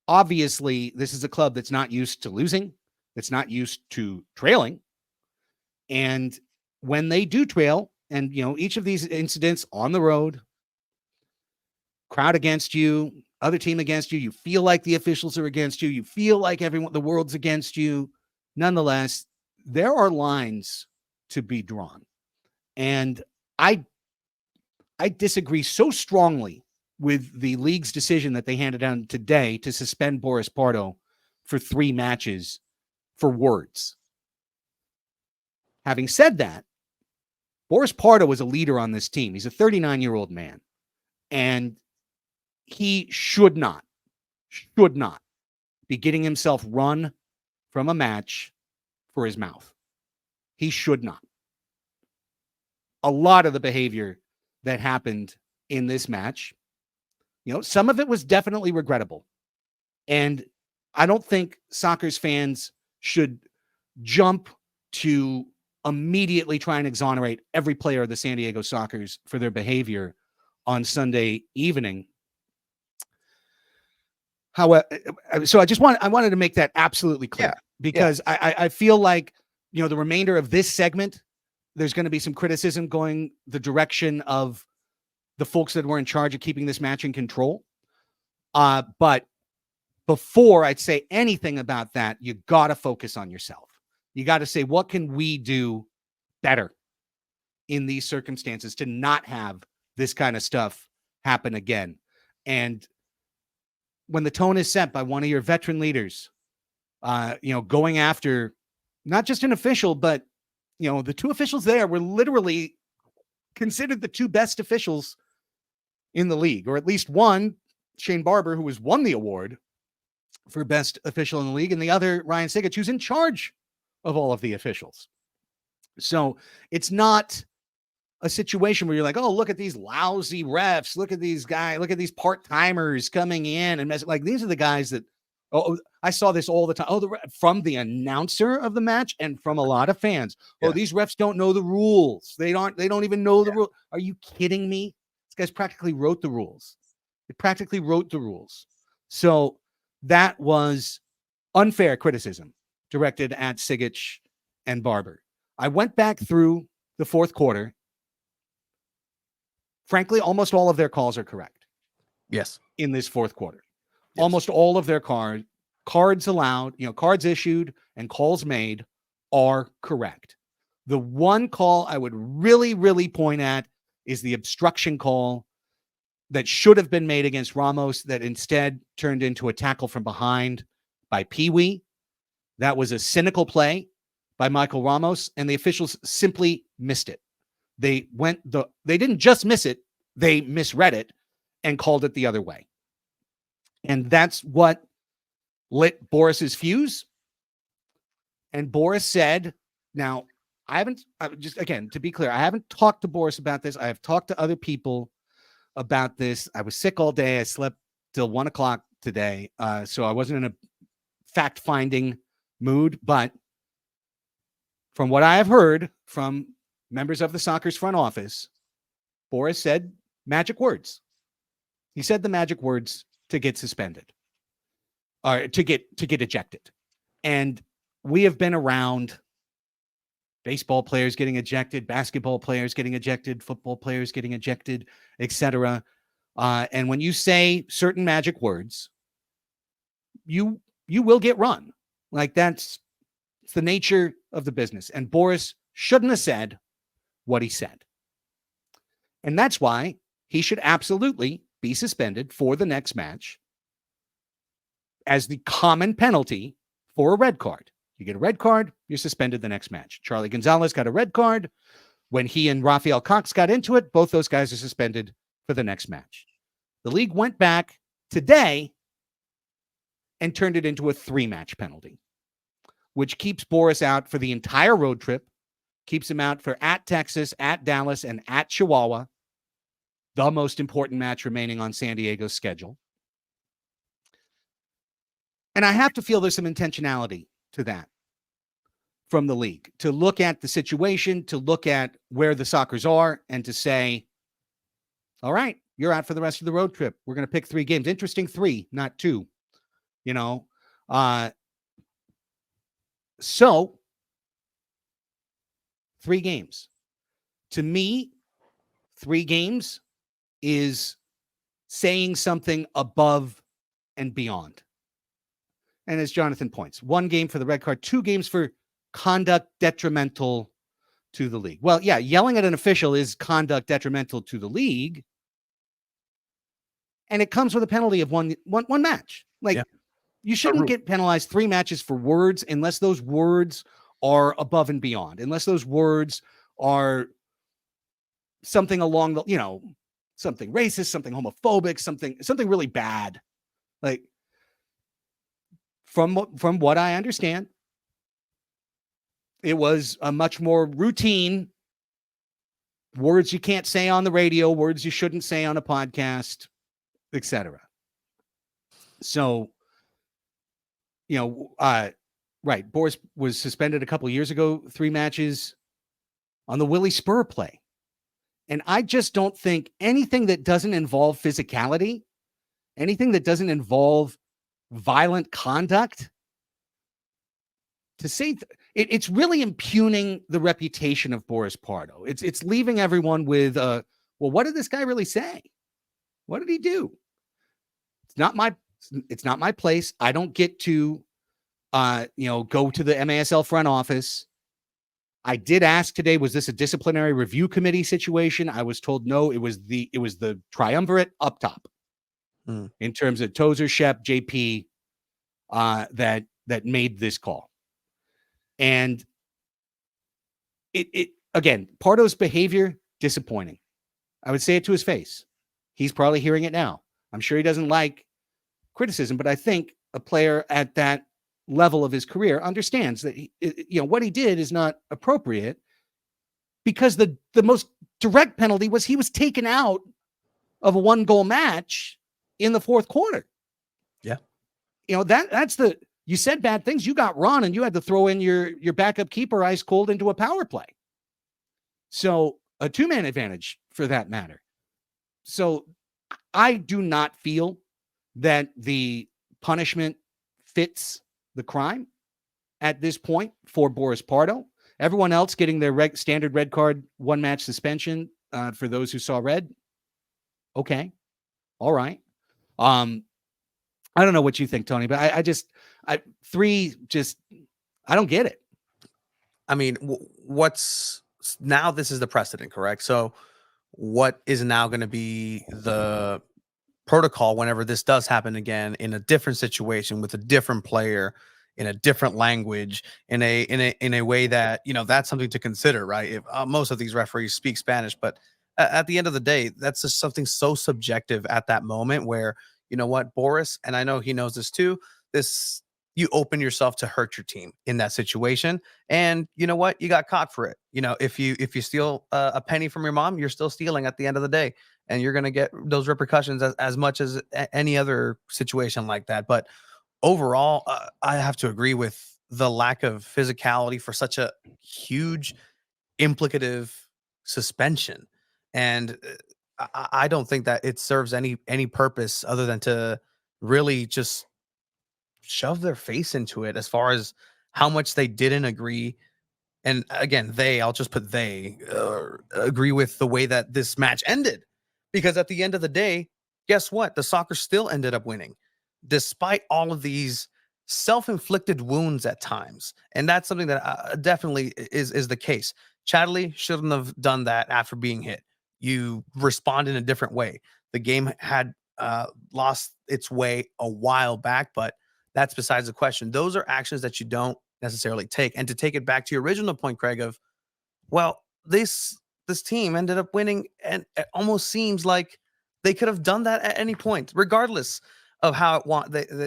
obviously, this is a club that's not used to losing, that's not used to trailing. And when they do trail, and, each of these incidents on the road, crowd against you, other team against you, you feel like the officials are against you, you feel like the world's against you. Nonetheless, there are lines to be drawn. And I disagree so strongly with the league's decision that they handed down today to suspend Boris Pardo for 3 matches for words. Having said that, Boris Pardo was a leader on this team. He's a 39-year-old man, and he should not be getting himself run from a match for his mouth. He should not. A lot of the behavior that happened in this match, some of it was definitely regrettable. And I don't think Sockers fans should jump to immediately try and exonerate every player of the San Diego Sockers for their behavior on Sunday evening. However, so I wanted to make that absolutely clear, because I feel like, the remainder of this segment, there's going to be some criticism going the direction of the folks that were in charge of keeping this match in control. But before I'd say anything about that, you got to focus on yourself. You got to say, what can we do better in these circumstances to not have this kind of stuff happen again? And when the tone is set by one of your veteran leaders, going after not just an official, but, the 2 officials there were literally considered the 2 best officials in the league, or at least one, Shane Barber, who has won the award for best official in the league, and the other, Ryan Sigich, who's in charge of all of the officials. So it's not a situation where you're like, oh, look at these lousy refs. Look at these guys. Look at these part-timers coming in and like, these are the guys that, I saw this all the time. From the announcer of the match and from a lot of fans. Yeah. These refs don't know the rules. They don't even know the rule. Are you kidding me? This guy's practically wrote the rules. So that was unfair criticism directed at Sigich and Barber. I went back through the fourth quarter. Frankly, almost all of their calls are correct. Yes. In this fourth quarter. Yes. Almost all of their cards allowed, cards issued and calls made are correct. The one call I would really, really point at is the obstruction call that should have been made against Ramos that instead turned into a tackle from behind by Pee Wee. That was a cynical play by Michael Ramos, and the officials simply missed it. They didn't just miss it, they misread it and called it the other way. And that's what lit Boris's fuse. And Boris said, now, to be clear, I haven't talked to Boris about this. I have talked to other people about this. I was sick all day. I slept till 1 o'clock today. So I wasn't in a fact-finding mood. But from what I have heard from members of the Sockers front office, Boris said magic words. He said the magic words to get suspended, or to get ejected. And we have been around baseball players getting ejected, basketball players getting ejected, football players getting ejected, etc. And when you say certain magic words, you will get run. Like it's the nature of the business. And Boris shouldn't have said what he said. And that's why he should absolutely be suspended for the next match as the common penalty for a red card. You get a red card, you're suspended the next match. Charlie Gonzalez got a red card. When he and Rafael Cox got into it, both those guys are suspended for the next match. The league went back today and turned it into a 3-match penalty, which keeps Boris out for the entire road trip, keeps him out for at Texas, at Dallas, and at Chihuahua, the most important match remaining on San Diego's schedule. And I have to feel there's some intentionality to that from the league, to look at the situation, to look at where the Sockers are, and to say, all right, you're out for the rest of the road trip. We're going to pick 3 games. Interesting 3, not 2. So 3 games. To me, 3 games is saying something above and beyond. And as Jonathan points, 1 game for the red card, 2 games for conduct detrimental to the league. Well, yeah, yelling at an official is conduct detrimental to the league. And it comes with a penalty of one match. You shouldn't get penalized 3 matches for words unless those words are above and beyond, unless those words are something along the, something racist, something homophobic, something really bad. Like, from what I understand, it was a much more routine words you can't say on the radio, words you shouldn't say on a podcast, etc. So, right. Boris was suspended a couple of years ago, 3 matches on the Willie Spur play. And I just don't think anything that doesn't involve physicality, anything that doesn't involve violent conduct, to say it's really impugning the reputation of Boris Pardo. It's leaving everyone with, well, what did this guy really say? What did he do? It's not my place. I don't get to, go to the MASL front office. I did ask today, was this a disciplinary review committee situation? I was told no. It was the triumvirate up top, in terms of Tozer, Shep, JP, that made this call. And it again, Pardo's behavior, disappointing. I would say it to his face. He's probably hearing it now. I'm sure he doesn't like criticism, but I think a player at that level of his career understands that what he did is not appropriate, because the most direct penalty was he was taken out of a 1-goal match in the 4th quarter. Yeah. That's you said bad things, you got run, and you had to throw in your backup keeper ice cold into a power play. So a 2-man advantage for that matter. So I do not feel that the punishment fits the crime at this point for Boris Pardo. Everyone else getting their standard red card, 1-match suspension for those who saw red. Okay. All right. I don't know what you think, Tony, but I don't get it. I mean, what's now, this is the precedent, correct? So what is now going to be the protocol whenever this does happen again in a different situation with a different player in a different language, in a way that, that's something to consider, right? If most of these referees speak Spanish, but at the end of the day, that's just something so subjective at that moment where, you know what, Boris, and I know he knows this too, this you open yourself to hurt your team in that situation. And you know what? You got caught for it. If you steal a penny from your mom, you're still stealing at the end of the day, and you're going to get those repercussions as much as any other situation like that. But overall, I have to agree with the lack of physicality for such a huge implicative suspension. And I don't think that it serves any purpose other than to really just shove their face into it as far as how much they didn't agree. And again, I'll just put agree with the way that this match ended. Because at the end of the day, guess what? The soccer still ended up winning, despite all of these self-inflicted wounds at times. And that's something that definitely is the case. Chadley shouldn't have done that after being hit. You respond in a different way. The game had lost its way a while back, but that's besides the question. Those are actions that you don't necessarily take. And to take it back to your original point, Craig, of, well, this team ended up winning, and it almost seems like they could have done that at any point, regardless of how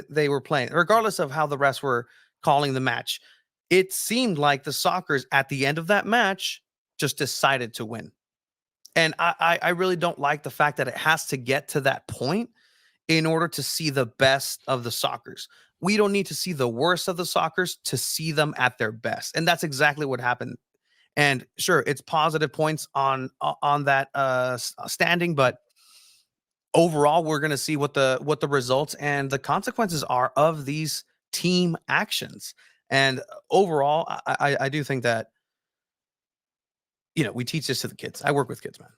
they were playing, regardless of how the refs were calling the match. It seemed like the Sockers at the end of that match just decided to win. And I really don't like the fact that it has to get to that point in order to see the best of the Sockers. We don't need to see the worst of the Sockers to see them at their best. And that's exactly what happened. And sure, it's positive points on that standing, but overall, we're going to see what the results and the consequences are of these team actions. And overall, I do think that, we teach this to the kids. I work with kids, man.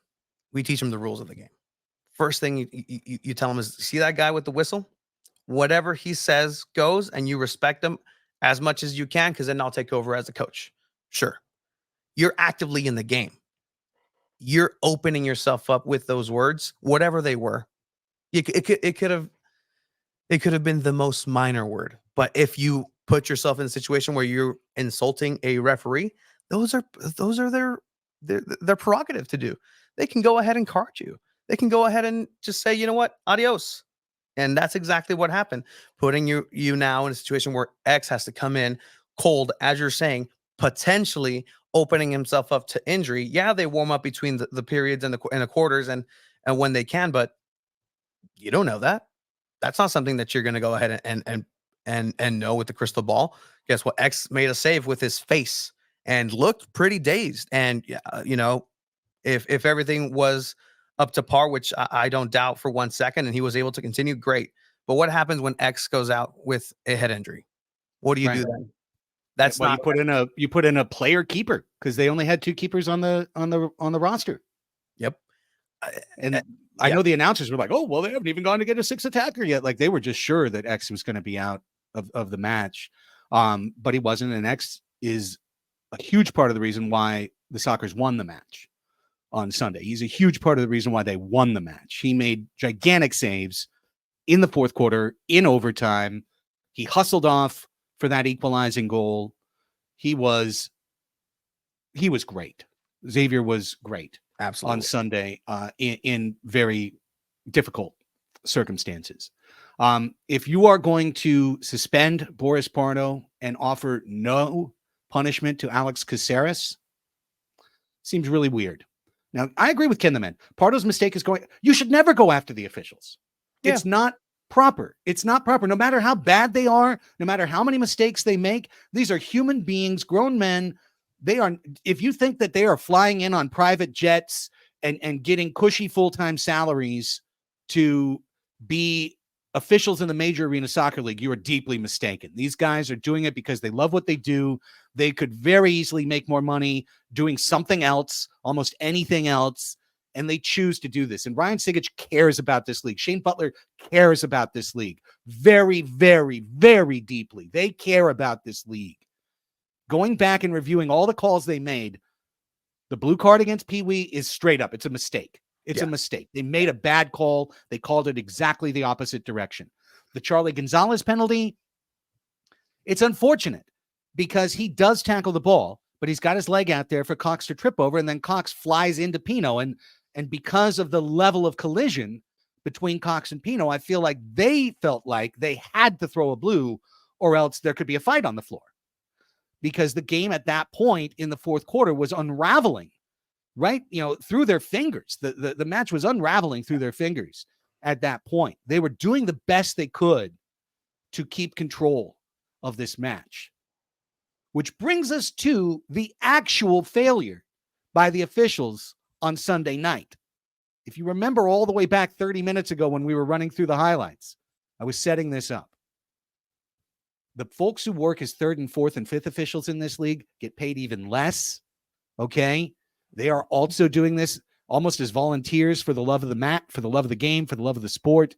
We teach them the rules of the game. First thing you tell them is, see that guy with the whistle? Whatever he says goes, and you respect him as much as you can, because then I'll take over as a coach. Sure. You're actively in the game. You're opening yourself up with those words, whatever they were. It could have been the most minor word, but if you put yourself in a situation where you're insulting a referee, those are their prerogative to do. They can go ahead and card you. They can go ahead and just say, you know what, adios. And that's exactly what happened. Putting you now in a situation where X has to come in cold, as you're saying, potentially opening himself up to injury. Yeah, they warm up between the periods and the quarters and when they can, but you don't know that. That's not something that you're going to go ahead and know with the crystal ball. Guess what? X made a save with his face and looked pretty dazed. And if everything was up to par, which I don't doubt for 1 second, and he was able to continue, great. But what happens when X goes out with a head injury? What do you do then? That's you put in a player keeper, because they only had 2 keepers on the roster. Yep. And I know the announcers were like, oh, well, they haven't even gone to get a 6th attacker yet. Like, they were just sure that X was going to be out of the match. But he wasn't. And X is a huge part of the reason why the Sockers won the match on Sunday. He's a huge part of the reason why they won the match. He made gigantic saves in the 4th quarter, in overtime. He hustled off for that equalizing goal. He was great. Xavier was great. Absolutely. On Sunday, in very difficult circumstances. If you are going to suspend Boris Pardo and offer no punishment to Alex Caceres, seems really weird. Now, I agree with Ken the Man. Pardo's mistake is you should never go after the officials. Yeah. It's not proper. It's not proper. No matter how bad they are, no matter how many mistakes they make, these are human beings, grown men. If you think that they are flying in on private jets and getting cushy full-time salaries to be officials in the Major Arena Soccer League, you are deeply mistaken. These guys are doing it because they love what they do. They could very easily make more money doing something else, almost anything else, and they choose to do this. And Ryan Sigich cares about this league. Shane Butler cares about this league very, very, very deeply. They care about this league. Going back and reviewing all the calls they made, the blue card against Pee Wee is straight up. It's a mistake. It's a mistake. They made a bad call. They called it exactly the opposite direction. The Charlie Gonzalez penalty, It's unfortunate because he does tackle the ball, but he's got his leg out there for Cox to trip over, and then Cox flies into Pino. And because of the level of collision between Cox and Pino, I feel like they felt like they had to throw a blue or else there could be a fight on the floor. Because the game at that point in the fourth quarter was unraveling, right? Through their fingers. The match was unraveling through their fingers at that point. They were doing the best they could to keep control of this match. Which brings us to the actual failure by the officials on Sunday night. If you remember all the way back 30 minutes ago when we were running through the highlights, I was setting this up. The folks who work as third and fourth and fifth officials in this league get paid even less. Okay. They are also doing this almost as volunteers for the love of the mat, for the love of the game, for the love of the sport.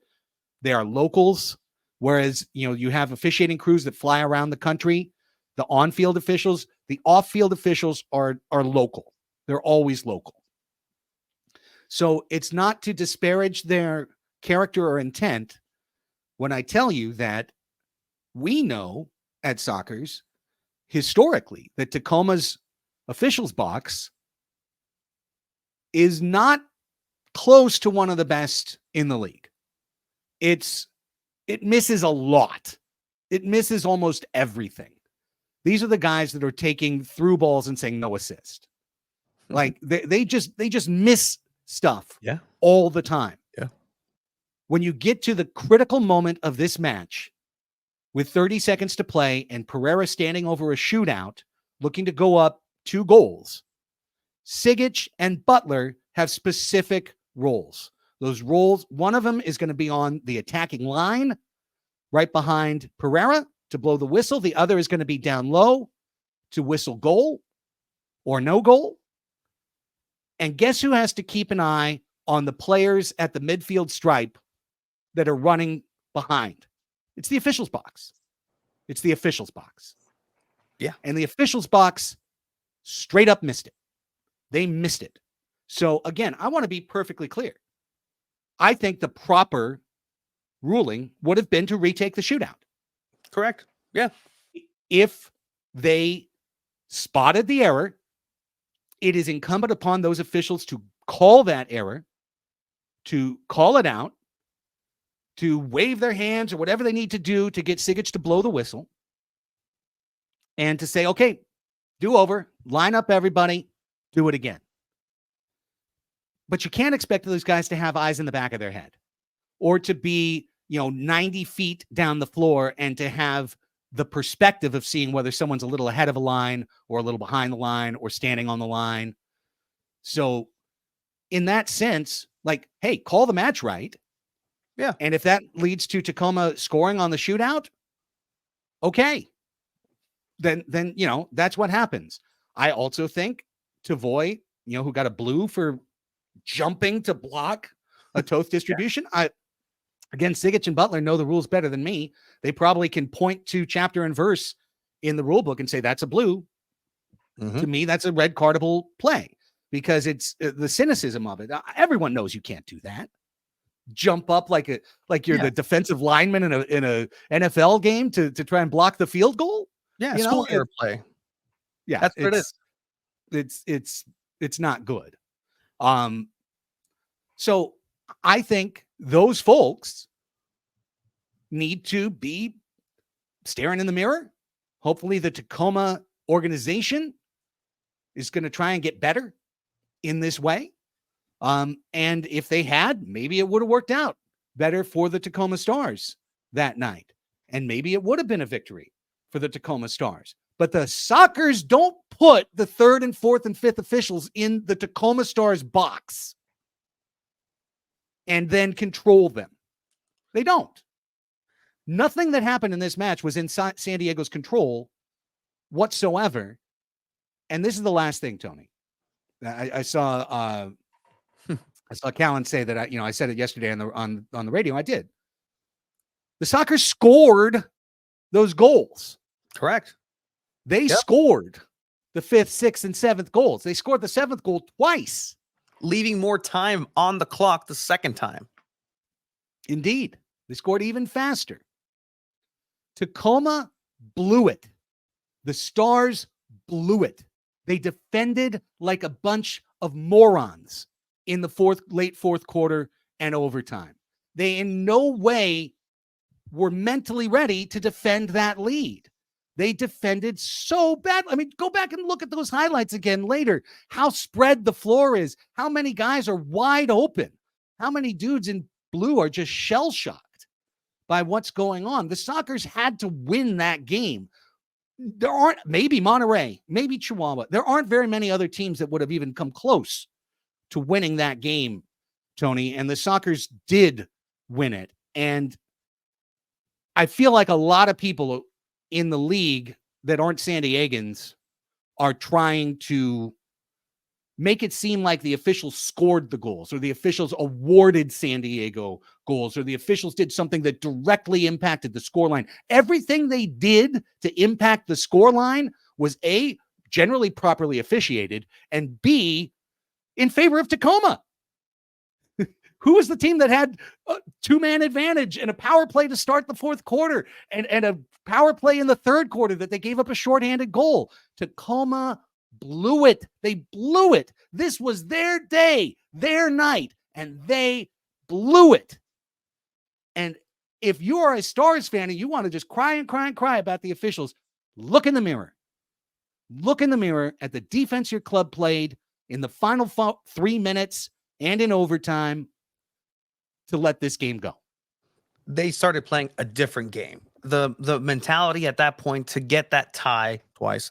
They are locals. Whereas, you have officiating crews that fly around the country, the on-field officials, the off-field officials are local. They're always local. So it's not to disparage their character or intent when I tell you that we know at Soccer's historically that Tacoma's officials box is not close to one of the best in the league. It misses a lot. It misses almost everything. These are the guys that are taking through balls and saying no assist. Like they just miss stuff all the time. Yeah. When you get to the critical moment of this match, with 30 seconds to play and Pereira standing over a shootout, looking to go up 2 goals, Sigic and Butler have specific roles. Those roles, one of them is going to be on the attacking line, right behind Pereira to blow the whistle. The other is going to be down low to whistle goal or no goal. And guess who has to keep an eye on the players at the midfield stripe that are running behind? It's the officials box. It's the officials box. Yeah. And the officials box straight up missed it. They missed it. So again, I want to be perfectly clear. I think the proper ruling would have been to retake the shootout. Correct. Yeah. If they spotted the error, it is incumbent upon those officials to call that error, to call it out, to wave their hands or whatever they need to do to get Sigic to blow the whistle and to say, okay, do over, line up everybody, do it again. But you can't expect those guys to have eyes in the back of their head or to be, 90 feet down the floor and to have the perspective of seeing whether someone's a little ahead of a line or a little behind the line or standing on the line. So in that sense, like, hey, call the match right. Yeah. And if that leads to Tacoma scoring on the shootout, okay. Then that's what happens. I also think Tavoy, who got a blue for jumping to block a Toth distribution. Again, Sigic and Butler know the rules better than me. They probably can point to chapter and verse in the rule book and say that's a blue. Mm-hmm. To me, that's a red cardable play because it's the cynicism of it. Everyone knows you can't do that. Jump up like you're the defensive lineman in a NFL game to try and block the field goal. Yeah, school year play. Yeah, that's what it is. It's not good. So I think those folks need to be staring in the mirror. Hopefully the Tacoma organization is going to try and get better in this way. And if they had, maybe it would have worked out better for the Tacoma Stars that night. And maybe it would have been a victory for the Tacoma Stars. But the Sockers don't put the third and fourth and fifth officials in the Tacoma Stars box and then control them. They don't. Nothing that happened in this match was in San Diego's control whatsoever. And this is the last thing, Tony. I saw Callan say that I said it yesterday on the radio. I did. The Sockers scored those goals. Correct. They scored the 5th, 6th, and 7th goals. They scored the 7th goal twice, leaving more time on the clock the second time. Indeed, they scored even faster. Tacoma blew it. The Stars blew it. They defended like a bunch of morons in the late fourth quarter and overtime. They in no way were mentally ready to defend that lead. They defended so bad. I mean, go back and look at those highlights again later. How spread the floor is, how many guys are wide open, how many dudes in blue are just shell-shocked by what's going on. The Sockers had to win that game. There aren't, maybe Monterey, maybe Chihuahua. There aren't very many other teams that would have even come close to winning that game, Tony, and the Sockers did win it. And I feel like a lot of people in the league that aren't San Diegans are trying to make it seem like the officials scored the goals or the officials awarded San Diego goals or the officials did something that directly impacted the scoreline. Everything they did to impact the scoreline was A, generally properly officiated, and B, in favor of Tacoma. Who was the team that had a two-man advantage and a power play to start the fourth quarter and a power play in the third quarter that they gave up a shorthanded goal? Tacoma blew it. They blew it. This was their day, their night, and they blew it. And if you are a Stars fan and you want to just cry and cry and cry about the officials, look in the mirror. Look in the mirror at the defense your club played in the final 3 minutes and in overtime to let this game go. They started playing a different game. The mentality at that point to get that tie twice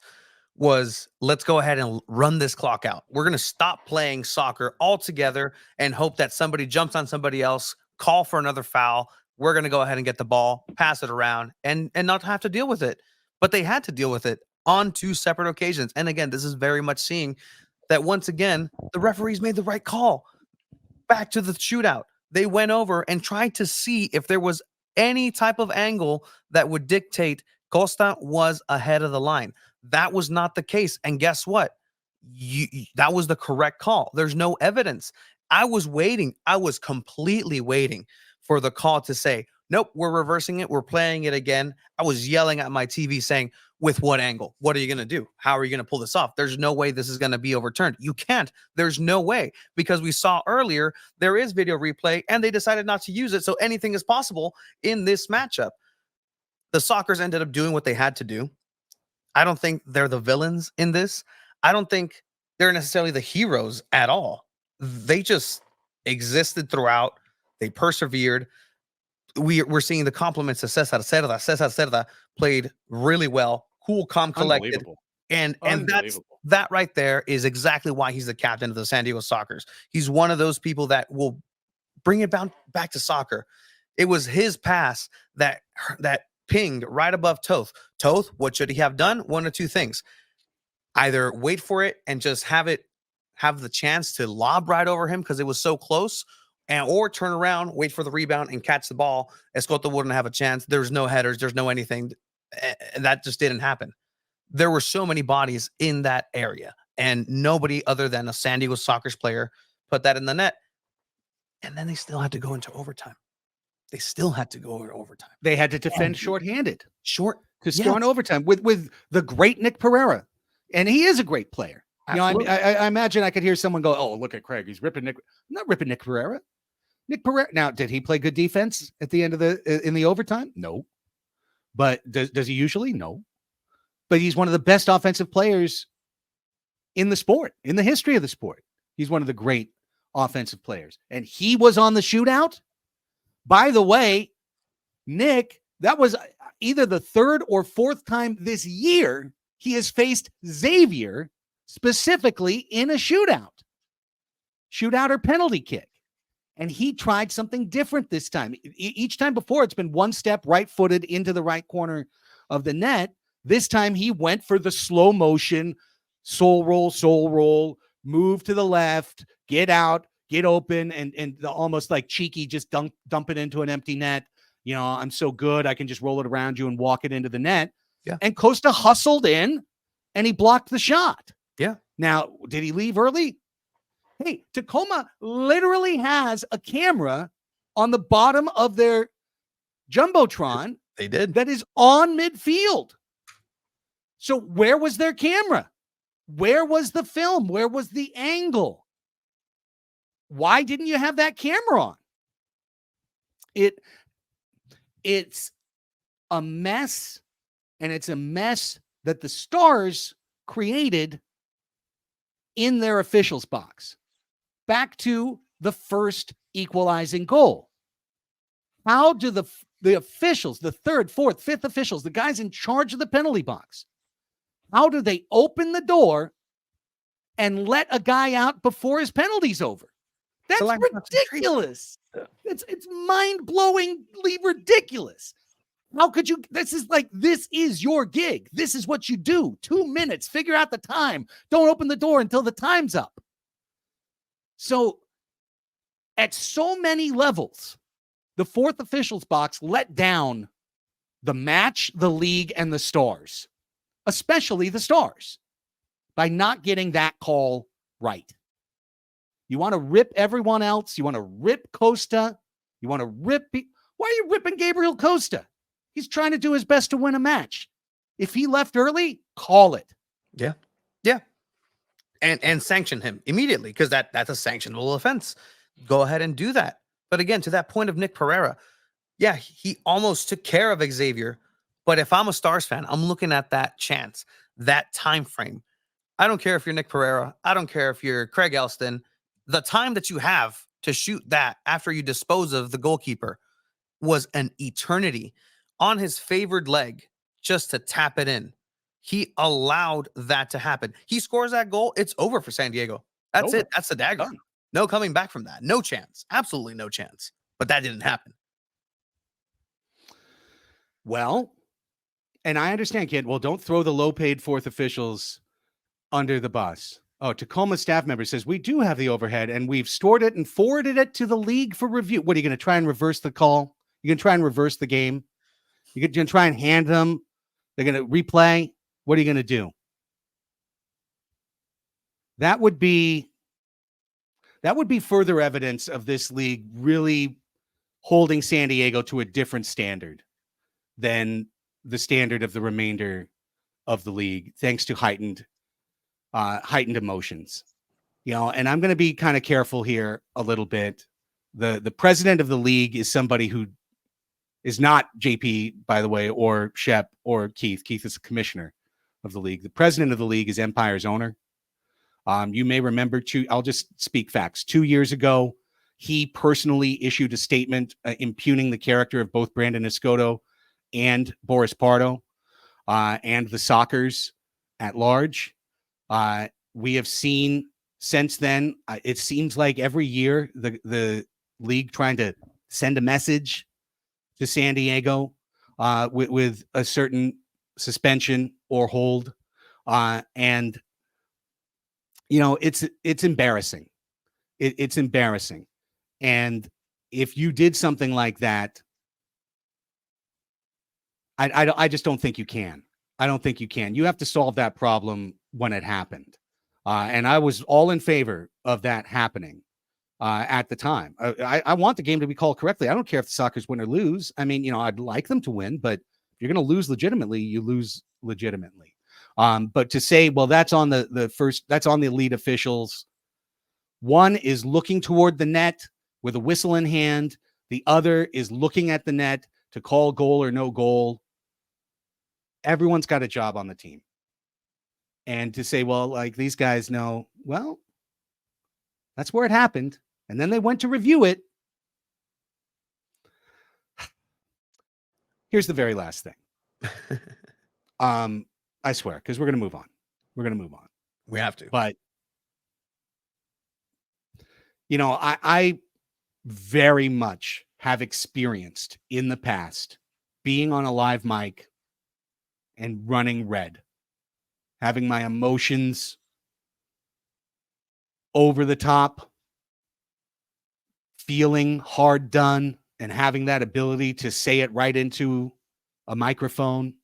was, let's go ahead and run this clock out. We're going to stop playing soccer altogether and hope that somebody jumps on somebody else, call for another foul. We're going to go ahead and get the ball, pass it around, and not have to deal with it. But they had to deal with it on 2 separate occasions. And again, this is very much seeing that once again, the referees made the right call. Back to the shootout. They went over and tried to see if there was any type of angle that would dictate Costa was ahead of the line. That was not the case. And guess what? That was the correct call. There's no evidence. I was waiting. I was completely waiting for the call to say, nope, we're reversing it. We're playing it again. I was yelling at my TV saying, with what angle? What are you going to do? How are you going to pull this off? There's no way this is going to be overturned. You can't. There's no way, because we saw earlier there is video replay and they decided not to use it. So anything is possible in this matchup. The Sockers ended up doing what they had to do. I don't think they're the villains in this. I don't think they're necessarily the heroes at all. They just existed throughout. They persevered. We're seeing the compliments to Cesar Cerda. Cesar Cerda played really well, cool, calm, collected. And that right there is exactly why he's the captain of the San Diego Sockers. He's one of those people that will bring it back to soccer. It was his pass that pinged right above Toth. Toth, what should he have done? One or two things. Either wait for it and just have the chance to lob right over him because it was so close, or turn around, wait for the rebound and catch the ball. Escoto wouldn't have a chance. There's no headers. There's no anything. That just didn't happen. There were so many bodies in that area, and nobody other than a San Diego Sockers player put that in the net. And then they still had to go into overtime. They had to defend shorthanded. To score in overtime with the great Nick Pereira. And he is a great player. Absolutely. You know, I imagine I could hear someone go, "Oh, look at Craig. He's ripping Nick." I'm not ripping Nick Pereira. Nick Pereira. Now, did he play good defense at the end of in the overtime? No. But does he usually? No. But he's one of the best offensive players in the sport, in the history of the sport. He's one of the great offensive players. And he was on the shootout. By the way, Nick, that was either the 3rd or 4th time this year he has faced Xavier specifically in a shootout or penalty kick. And he tried something different this time. Each time before, it's been one step right-footed into the right corner of the net. This time he went for the slow motion, soul roll, move to the left, get out, get open, and the almost like cheeky just dump it into an empty net. You know, I'm so good, I can just roll it around you and walk it into the net. Yeah. And Costa hustled in and he blocked the shot. Yeah. Now, did he leave early? Hey, Tacoma literally has a camera on the bottom of their Jumbotron. They did. That is on midfield. So where was their camera? Where was the film? Where was the angle? Why didn't you have that camera on? It's a mess, and it's a mess that the Stars created in their officials box. Back to the first equalizing goal. How do the officials, the third, fourth, fifth officials, the guys in charge of the penalty box, how do they open the door and let a guy out before his penalty's over? That's ridiculous. It's mind-blowingly ridiculous. How could you? This is your gig. This is what you do. 2 minutes, figure out the time. Don't open the door until the time's up. So at so many levels, the fourth officials box let down the match, the league, and the Stars, especially the Stars, by not getting that call right. You want to rip everyone else. You want to rip Costa. You want to rip. Why are you ripping Gabriel Costa? He's trying to do his best to win a match. If he left early, call it. Yeah. And sanction him immediately, because that's a sanctionable offense. Go ahead and do that. But again, to that point of Nick Pereira, yeah, he almost took care of Xavier. But if I'm a Stars fan, I'm looking at that chance, that time frame. I don't care if you're Nick Pereira. I don't care if you're Craig Elston. The time that you have to shoot that after you dispose of the goalkeeper was an eternity. On his favored leg, just to tap it in. He allowed that to happen. He scores that goal. It's over for San Diego. That's it. That's the dagger. Done. No coming back from that. No chance. Absolutely no chance. But that didn't happen. Well, and I understand, kid. Well, don't throw the low-paid fourth officials under the bus. Oh, Tacoma staff member says, we do have the overhead, and we've stored it and forwarded it to the league for review. What, are you going to try and reverse the call? You're going to try and reverse the game? You're going to try and hand them? They're going to replay? What are you going to do? That would be further evidence of this league really holding San Diego to a different standard than the standard of the remainder of the league, thanks to heightened emotions. And I'm going to be kind of careful here a little bit. The president of the league is somebody who is not JP, by the way, or Shep or Keith. Keith is the commissioner of the league. The president of the league is Empire's owner. You may remember, I'll just speak facts. 2 years ago, he personally issued a statement impugning the character of both Brandon Escoto and Boris Pardo and the Sockers at large. We have seen since then, it seems like every year the league trying to send a message to San Diego with a certain suspension or hold. And, it's embarrassing. It's embarrassing. And if you did something like that, I just don't think you can. I don't think you can. You have to solve that problem when it happened. And I was all in favor of that happening at the time. I want the game to be called correctly. I don't care if the Sockers win or lose. I mean, I'd like them to win, but if you're going to lose legitimately, you lose legitimately. But to say, well, that's on that's on the elite officials. One is looking toward the net with a whistle in hand. The other is looking at the net to call goal or no goal. Everyone's got a job on the team. And to say, well, like these guys know, well, that's where it happened. And then they went to review it. Here's the very last thing. I swear, because we're going to move on. We're going to move on. We have to. But, I very much have experienced in the past being on a live mic and running red, having my emotions over the top, feeling hard done, and having that ability to say it right into a microphone